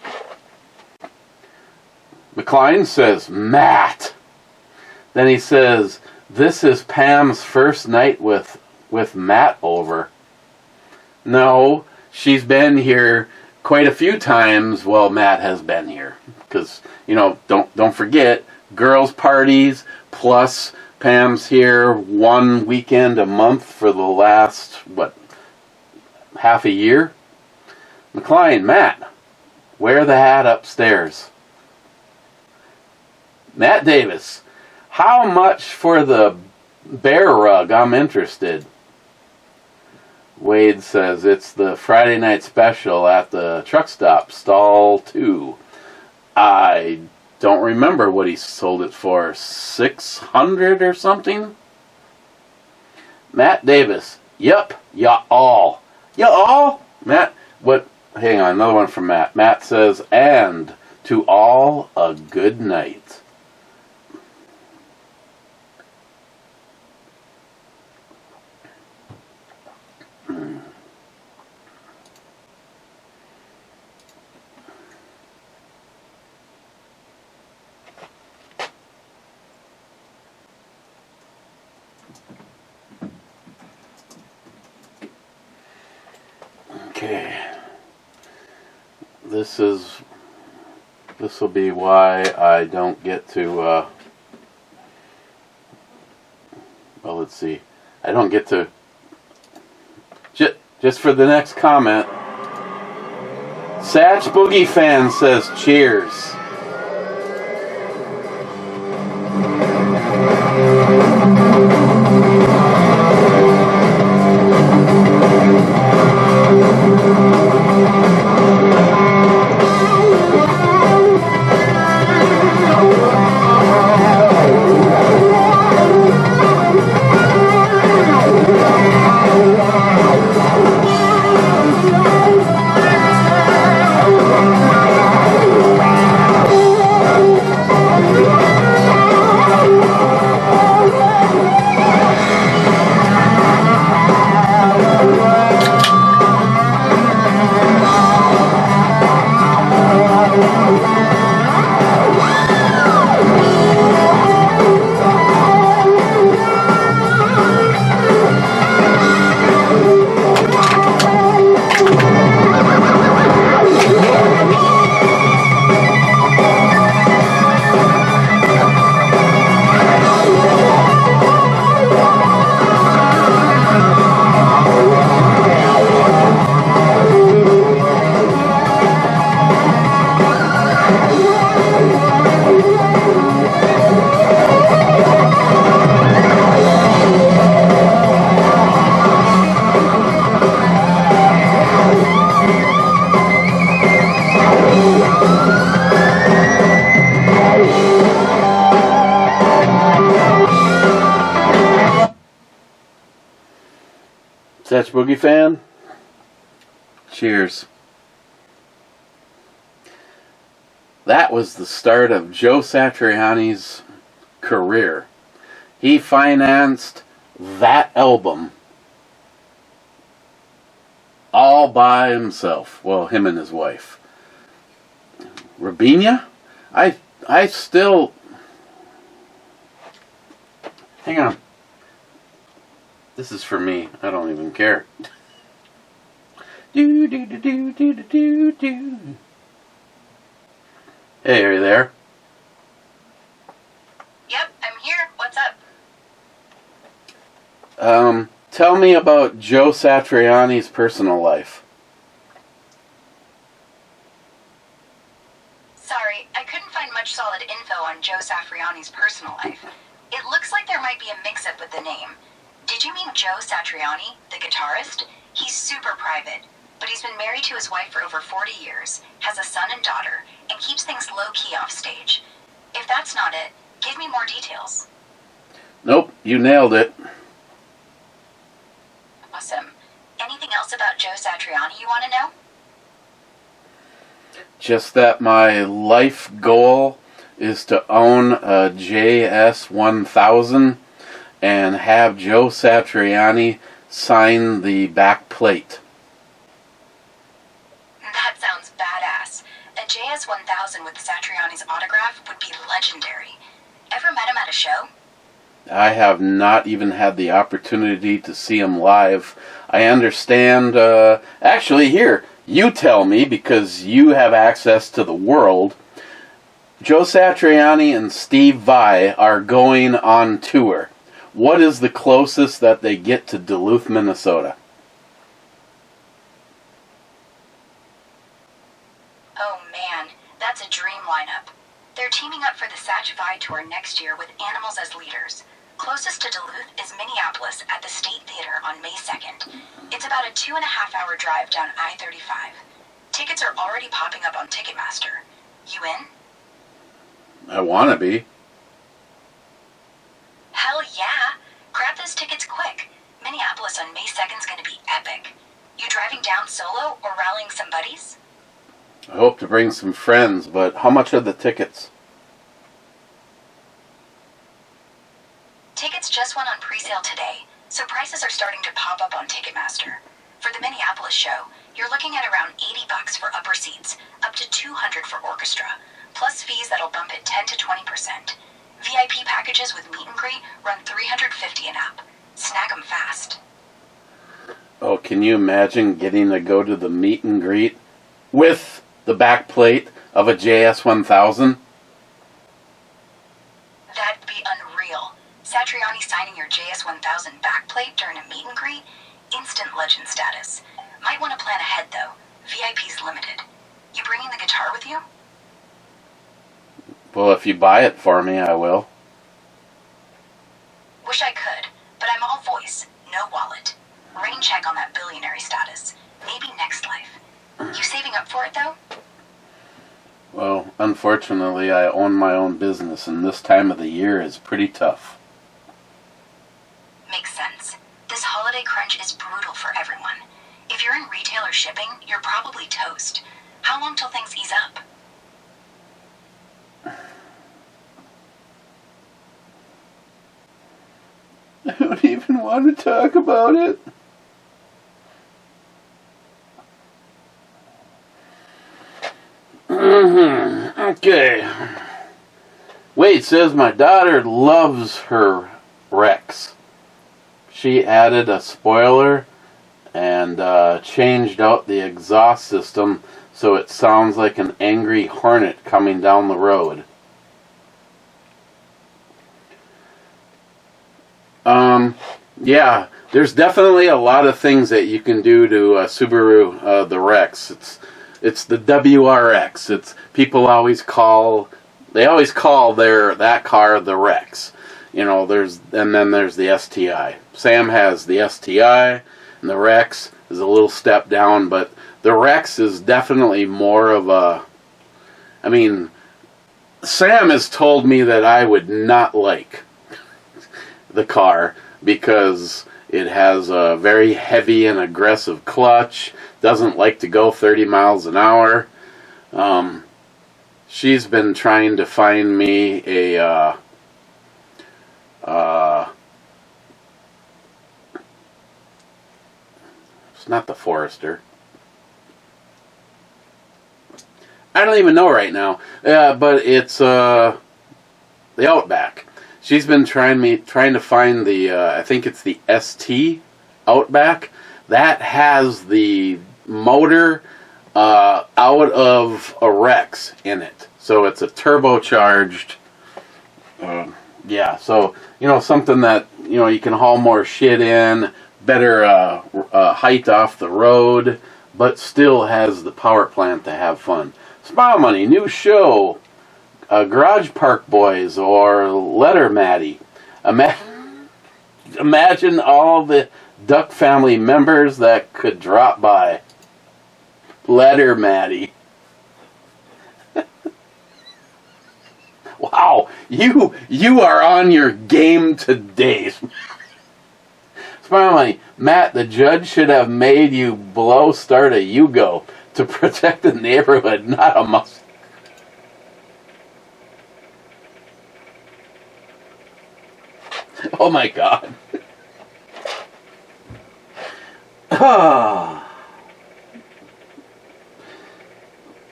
McLean says, Matt. Then he says, this is Pam's first night with Matt over. No, she's been here quite a few times while Matt has been here. Because, don't forget, girls' parties plus Pam's here one weekend a month for the last, half a year? McLean, Matt, wear the hat upstairs. Matt Davis, how much for the bear rug? I'm interested. Wade says it's the Friday night special at the truck stop, stall 2. I don't remember what he sold it for, $600 or something? Matt Davis, yep, y'all. Y'all? Matt, what? Hang on, another one from Matt. Matt says, and to all a good night. Okay, this will be why I don't get to, well, let's see, I don't get to, just for the next comment, Satch Boogie Fan says cheers. Satch Boogie Fan, cheers. That was the start of Joe Satriani's career. He financed that album all by himself. Well, him and his wife. Rabina? I still... Hang on. This is for me. I don't even care. Do do do do do do do. Hey, are you there? Yep, I'm here. What's up? Tell me about Joe Satriani's personal life. Sorry, I couldn't find much solid info on Joe Satriani's personal life. It looks like there might be a mix-up with the name. Did you mean Joe Satriani, the guitarist? He's super private, but he's been married to his wife for over 40 years, has a son and daughter, and keeps things low-key off stage. If that's not it, give me more details. Nope, you nailed it. Awesome. Anything else about Joe Satriani you want to know? Just that my life goal is to own a JS 1000 and have Joe Satriani sign the back plate. That sounds badass. A JS1000 with Satriani's autograph would be legendary. Ever met him at a show? I have not even had the opportunity to see him live. I understand, actually here, you tell me because you have access to the world. Joe Satriani and Steve Vai are going on tour. What is the closest that they get to Duluth, Minnesota? Oh man, that's a dream lineup. They're teaming up for the Satch Vai tour next year with Animals as leaders. Closest to Duluth is Minneapolis at the State Theater on May 2nd. It's about a 2.5-hour drive down I-35. Tickets are already popping up on Ticketmaster. You in? I want to be. Hell yeah! Grab those tickets quick. Minneapolis on May 2nd is going to be epic. You driving down solo or rallying some buddies? I hope to bring some friends, but how much are the tickets? Tickets just went on pre-sale today, so prices are starting to pop up on Ticketmaster. For the Minneapolis show, you're looking at around $80 for upper seats, up to $200 for orchestra, plus fees that'll bump it 10 to 20%. VIP packages with meet and greet run $350 and up. Snag 'em fast. Oh, can you imagine getting to go to the meet and greet with the back plate of a JS1000? That'd be unreal. Satriani signing your JS1000 backplate during a meet and greet? Instant legend status. Might want to plan ahead though. VIP's limited. You bringing the guitar with you? Well, if you buy it for me, I will. Wish I could, but I'm all voice, no wallet. Rain check on that billionaire status. Maybe next life. You saving up for it though? Well, unfortunately, I own my own business, and this time of the year is pretty tough. Makes sense. This holiday crunch is brutal for everyone. If you're in retail or shipping, you're probably toast. How long till things ease up? I don't even want to talk about it. Okay. Wade says my daughter loves her Rex. She added a spoiler and changed out the exhaust system so it sounds like an angry hornet coming down the road. Yeah, there's definitely a lot of things that you can do to Subaru the Rex. It's the WRX. It's people always call that car the Rex. You know, then there's the STI. Sam has the STI, and the Rex is a little step down, but the Rex is definitely more of a. I mean, Sam has told me that I would not like the car because it has a very heavy and aggressive clutch, doesn't like to go 30 miles an hour. She's been trying to find me a it's not the Forester. I don't even know right now, but it's the Outback. She's been trying to find the I think it's the ST Outback that has the motor out of a Rex in it, so it's a turbocharged. Yeah, so you know, something that you know you can haul more shit in, better height off the road, but still has the power plant to have fun. Smile Money, new show. Garage Park Boys or Letter Matty. Imagine all the Duck family members that could drop by. Letter Matty. Wow, you are on your game today. Smile Money, Matt, the judge should have made you start a Yugo to protect the neighborhood, not a Mustang. Oh my God.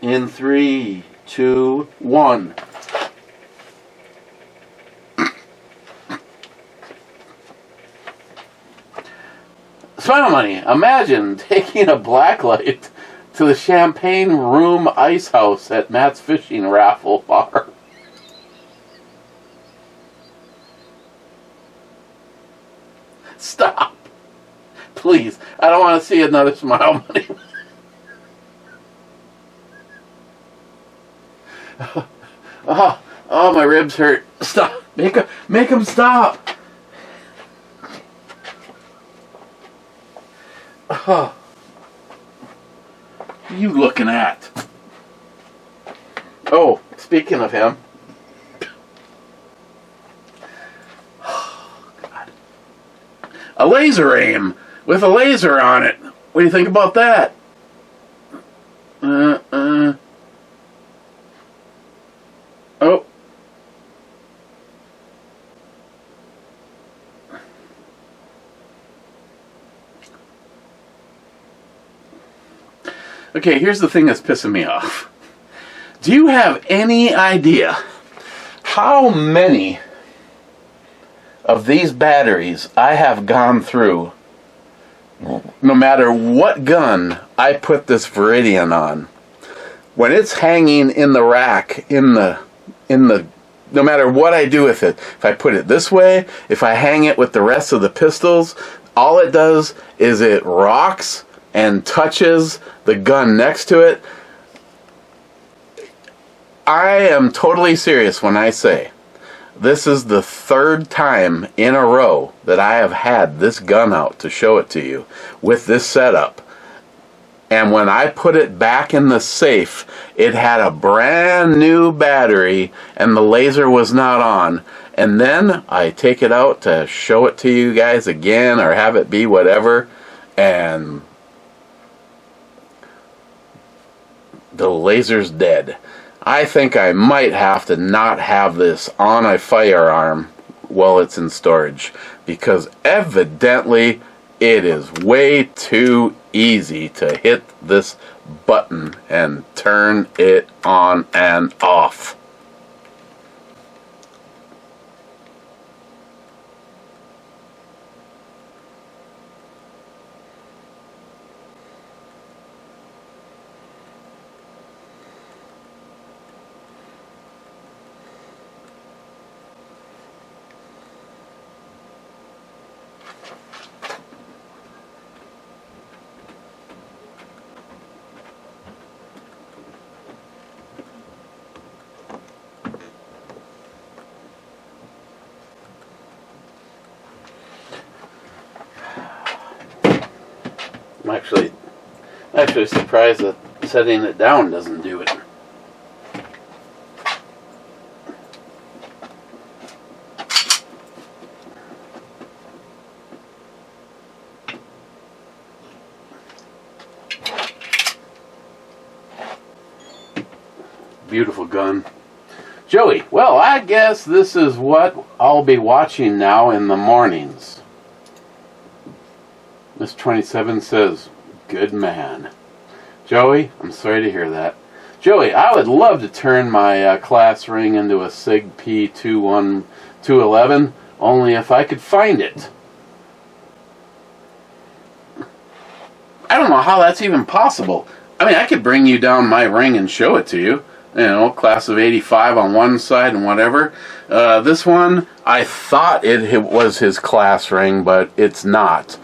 In 3, 2, 1. Smile Money, imagine taking a blacklight to the Champagne Room Ice House at Matt's Fishing Raffle Bar. Stop. Please, I don't want to see another Smile Money. Oh, my ribs hurt. Stop. Make him stop. Oh. What are you looking at? Oh, speaking of him. Oh, God. A laser aim with a laser on it. What do you think about that? Oh. Okay, here's the thing that's pissing me off. Do you have any idea how many of these batteries I have gone through, no matter what gun I put this Viridian on? When it's hanging in the rack, no matter what I do with it, if I put it this way, if I hang it with the rest of the pistols, all it does is it rocks and touches the gun next to it. I am totally serious when I say this is the third time in a row that I have had this gun out to show it to you with this setup. And when I put it back in the safe, it had a brand new battery and the laser was not on. And then I take it out to show it to you guys again or have it be whatever, and the laser's dead. I think I might have to not have this on a firearm while it's in storage, because evidently it is way too easy to hit this button and turn it on and off. I'm actually surprised that setting it down doesn't do it. Beautiful gun. Joey, well, I guess this is what I'll be watching now in the mornings. Miss 27 says, good man. Joey, I'm sorry to hear that. Joey, I would love to turn my class ring into a SIG P21211, only if I could find it. I don't know how that's even possible. I mean, I could bring you down my ring and show it to you. You know, class of 85 on one side and whatever. This one, I thought it was his class ring, but it's not.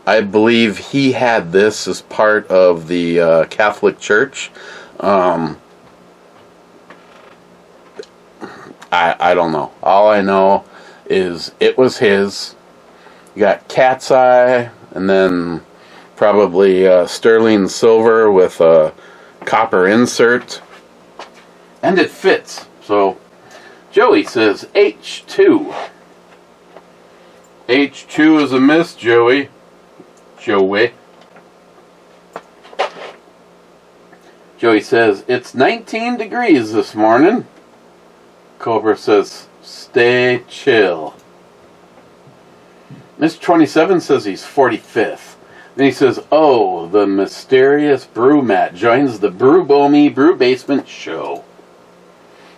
I believe he had this as part of the Catholic Church. I don't know. All I know is it was his. You got cat's eye, and then probably sterling silver with a copper insert. And it fits. So, Joey says H2. H2 is a miss, Joey. Joey says, it's 19 degrees this morning. Cobra says, stay chill. Miss 27 says he's 45th. And he says, oh, the mysterious Brew Matt joins the Brew Bomi Brew Basement show.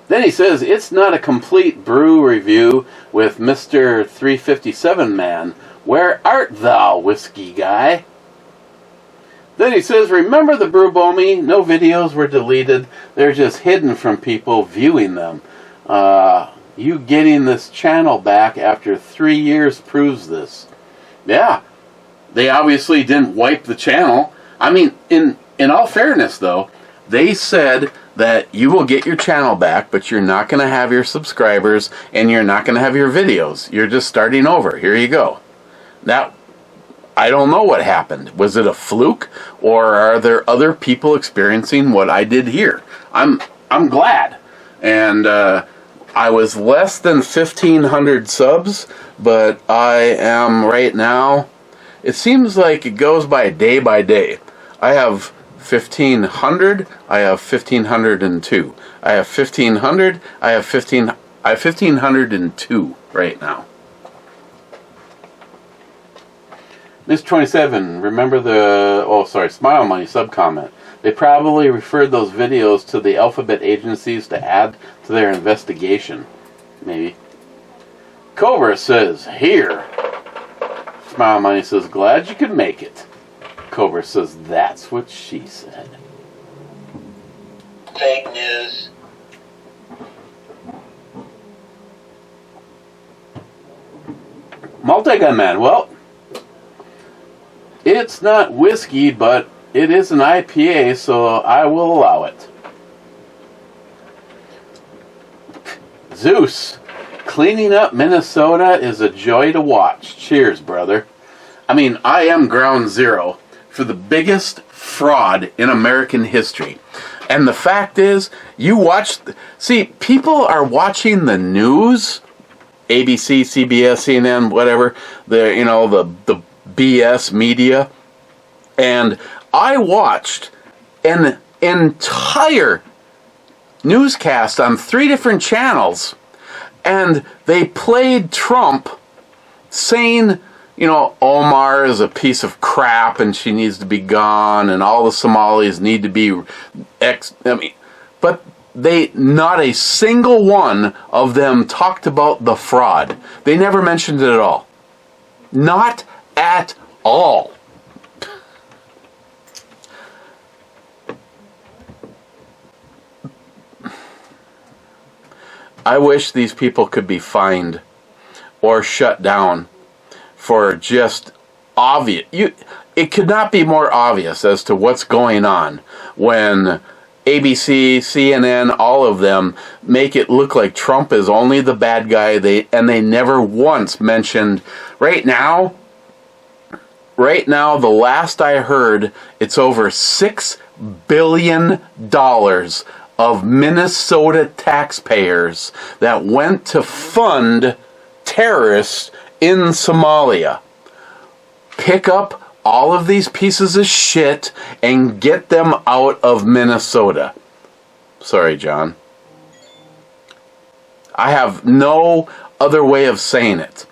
Then he says, it's not a complete brew review with Mr. 357 man. Where art thou, whiskey guy? Then he says, remember the Brew Bomi? No videos were deleted. They're just hidden from people viewing them. You getting this channel back after 3 years proves this. Yeah. They obviously didn't wipe the channel. I mean, in all fairness, though, they said that you will get your channel back, but you're not going to have your subscribers, and you're not going to have your videos. You're just starting over. Here you go. Now, I don't know what happened. Was it a fluke, or are there other people experiencing what I did here? I'm glad. And I was less than 1,500 subs, but I am right now... It seems like it goes by day. I have 1,500. I have 1,502. I have 1,500. I have 1,502 right now. Miss 27, remember the... Oh, sorry, Smile Money sub-comment. They probably referred those videos to the alphabet agencies to add to their investigation. Maybe. Cobra says, here... Smile Money says, glad you could make it. Cobra says, that's what she said. Fake news. Multi-Gun Man, well, it's not whiskey, but it is an IPA, so I will allow it. Zeus. Cleaning up Minnesota is a joy to watch. Cheers, brother. I mean, I am ground zero for the biggest fraud in American history. And the fact is, people are watching the news, ABC, CBS, CNN, whatever, the BS media. And I watched an entire newscast on 3 different channels. And they played Trump saying, Omar is a piece of crap and she needs to be gone and all the Somalis need to be but not a single one of them talked about the fraud. They never mentioned it at all. Not at all. I wish these people could be fined or shut down for just obvious. It could not be more obvious as to what's going on when ABC, CNN, all of them make it look like Trump is only the bad guy. They never once mentioned. Right now, the last I heard, it's over $6 billion of Minnesota taxpayers that went to fund terrorists in Somalia. Pick up all of these pieces of shit and get them out of Minnesota. Sorry, John. I have no other way of saying it.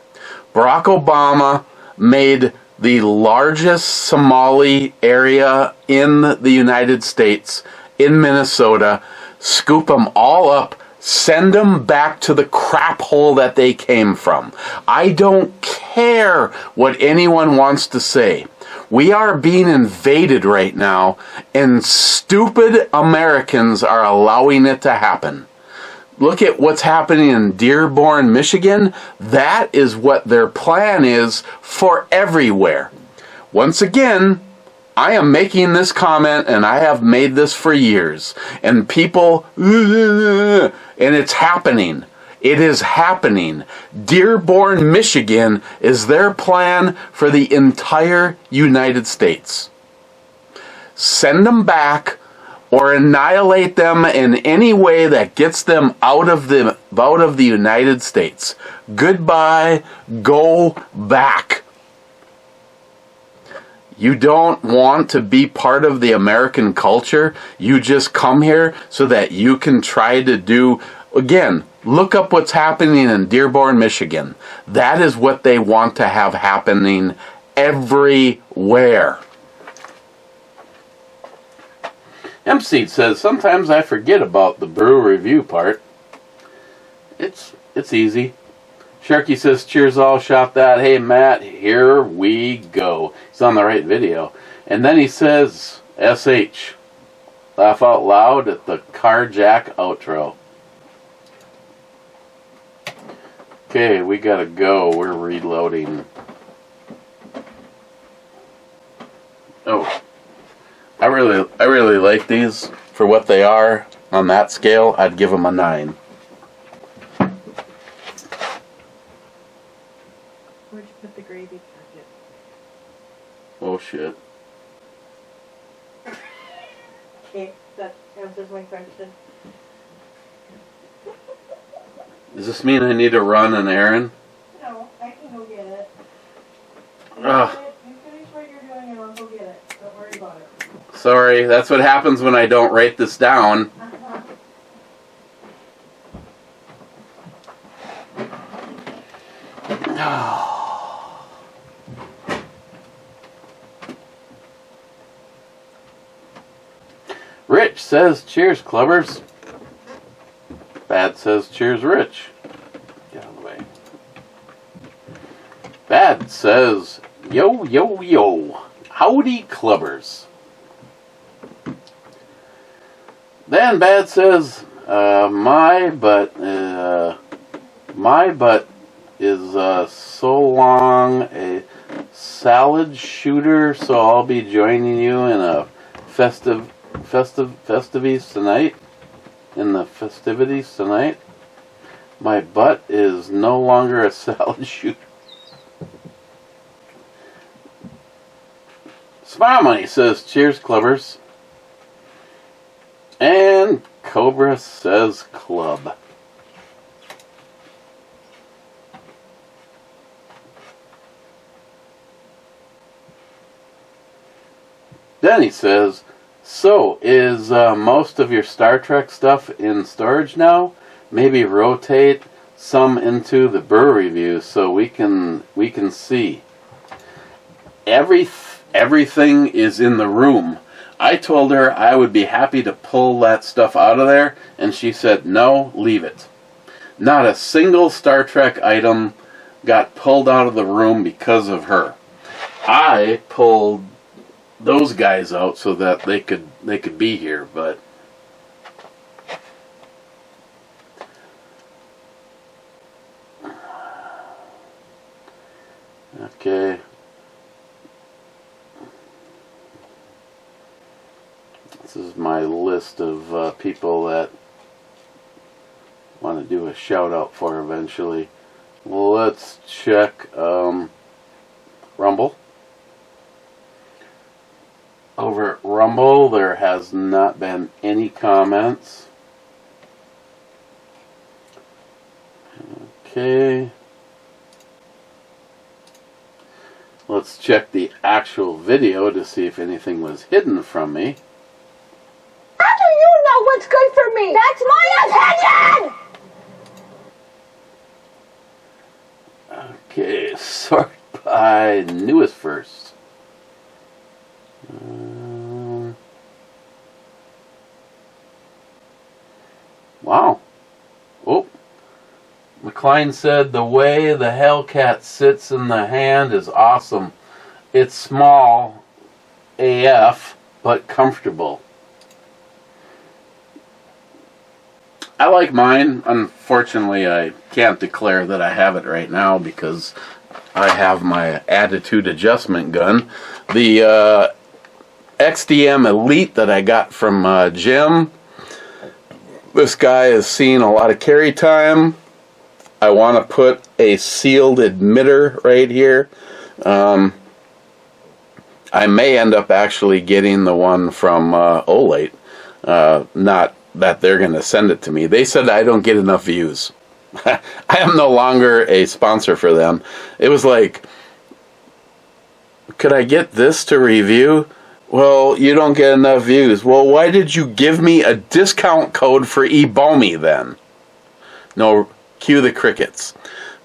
Barack Obama made the largest Somali area in the United States, in Minnesota, scoop them all up, send them back to the crap hole that they came from. I don't care what anyone wants to say. We are being invaded right now, and stupid Americans are allowing it to happen. Look at what's happening in Dearborn, Michigan. That is what their plan is for everywhere. Once again, I am making this comment, and I have made this for years. And people, and it's happening. It is happening. Dearborn, Michigan is their plan for the entire United States. Send them back or annihilate them in any way that gets them out of the United States. Goodbye. Go back. You don't want to be part of the American culture. You just come here so that you can try to do... Again, look up what's happening in Dearborn, Michigan. That is what they want to have happening everywhere. M-Seed says, sometimes I forget about the brew review part. It's easy. Sharky says, cheers all, shot that. Hey Matt, here we go. He's on the right video. And then he says, SH. Laugh out loud at the car jack outro. Okay, we gotta go. We're reloading. Oh. I really like these for what they are. On that scale, I'd give them a 9. Where'd you put the gravy packet? Oh shit. Okay, that answers my question. Does this mean I need to run an errand? No, I can go get it. Ugh. You finish what you're doing and I'll go get it. Don't worry about it. Sorry, that's what happens when I don't write this down. Rich says, cheers, clubbers. Bad says, cheers, Rich. Get out of the way. Bad says, yo, yo, yo. Howdy, clubbers. Then Bad says, my butt is so long a salad shooter, so I'll be joining you in a festivities tonight. In the festivities tonight. My butt is no longer a salad shooter. Smile Money says, cheers, clubbers. And Cobra says, club. Then he says, so is most of your Star Trek stuff in storage now? Maybe rotate some into the brew reviews so we can see. Everything is in the room. I told her I would be happy to pull that stuff out of there, and she said, no, leave it. Not a single Star Trek item got pulled out of the room because of her. I pulled those guys out so that they could be here, but okay. This is my list of people that want to do a shout out for eventually. Well, let's check Rumble. Over at Rumble, there has not been any comments. Okay. Let's check the actual video to see if anything was hidden from me. How do you know what's good for me? That's my opinion! Okay, sort by newest first. Wow. Oh. McLean said, the way the Hellcat sits in the hand is awesome. It's small AF, but comfortable. I like mine. Unfortunately, I can't declare that I have it right now because I have my attitude adjustment gun. The XDM Elite that I got from Jim. This guy has seen a lot of carry time. I want to put a sealed emitter right here. I may end up actually getting the one from Olate. Not that they're going to send it to me. They said I don't get enough views. I am no longer a sponsor for them. It was like, could I get this to review? Well, you don't get enough views. Well, why did you give me a discount code for eBomi then? No, cue the crickets.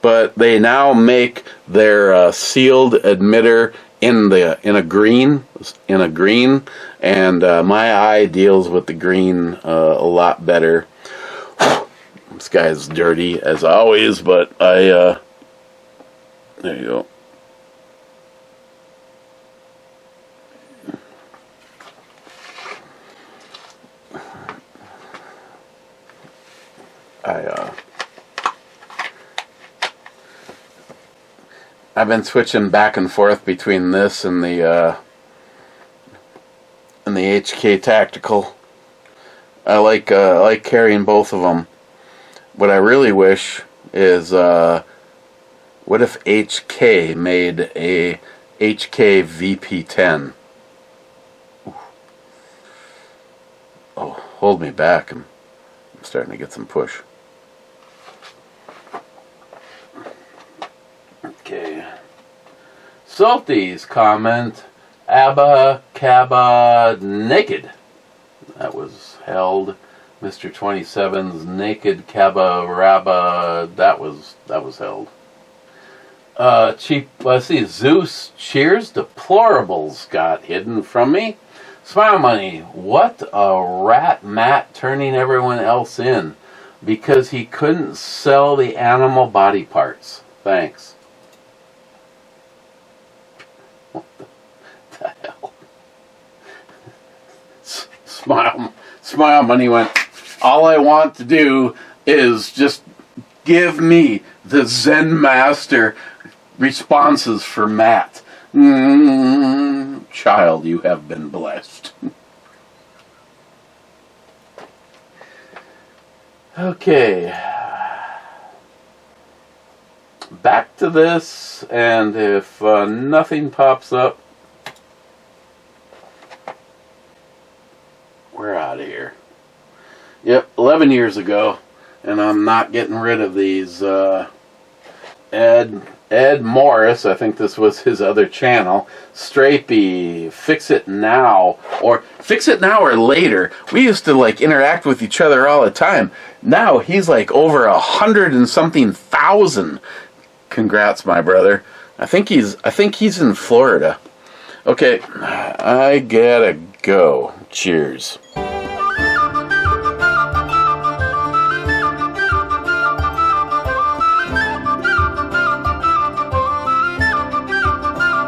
but they now make their sealed emitter in a green, and my eye deals with the green a lot better. This guy's dirty as always, but there you go. I've been switching back and forth between this and the HK Tactical. I like carrying both of them. What I really wish is, what if HK made a HK VP10? Oh, hold me back. I'm starting to get some push. Okay. Salty's comment, Abba Cabba Naked. That was held. Mr. 27's Naked Cabba Rabba. That was held. Cheap. Let's see. Zeus Cheers Deplorables got hidden from me. Smile Money. What a rat Matt turning everyone else in because he couldn't sell the animal body parts. Thanks. What the hell? Smile Money went, all I want to do is just give me the Zen Master responses for Matt. Child, you have been blessed. Okay. Back to this, and if nothing pops up, we're out of here. Yep, 11 years ago, and I'm not getting rid of these. Ed Morris, I think this was his other channel, Strapey, Fix It Now, or Fix It Now or Later. We used to like interact with each other all the time. Now he's like over 100 and something thousand. Congrats, my brother. I think he's in Florida. Okay, I gotta go. Cheers.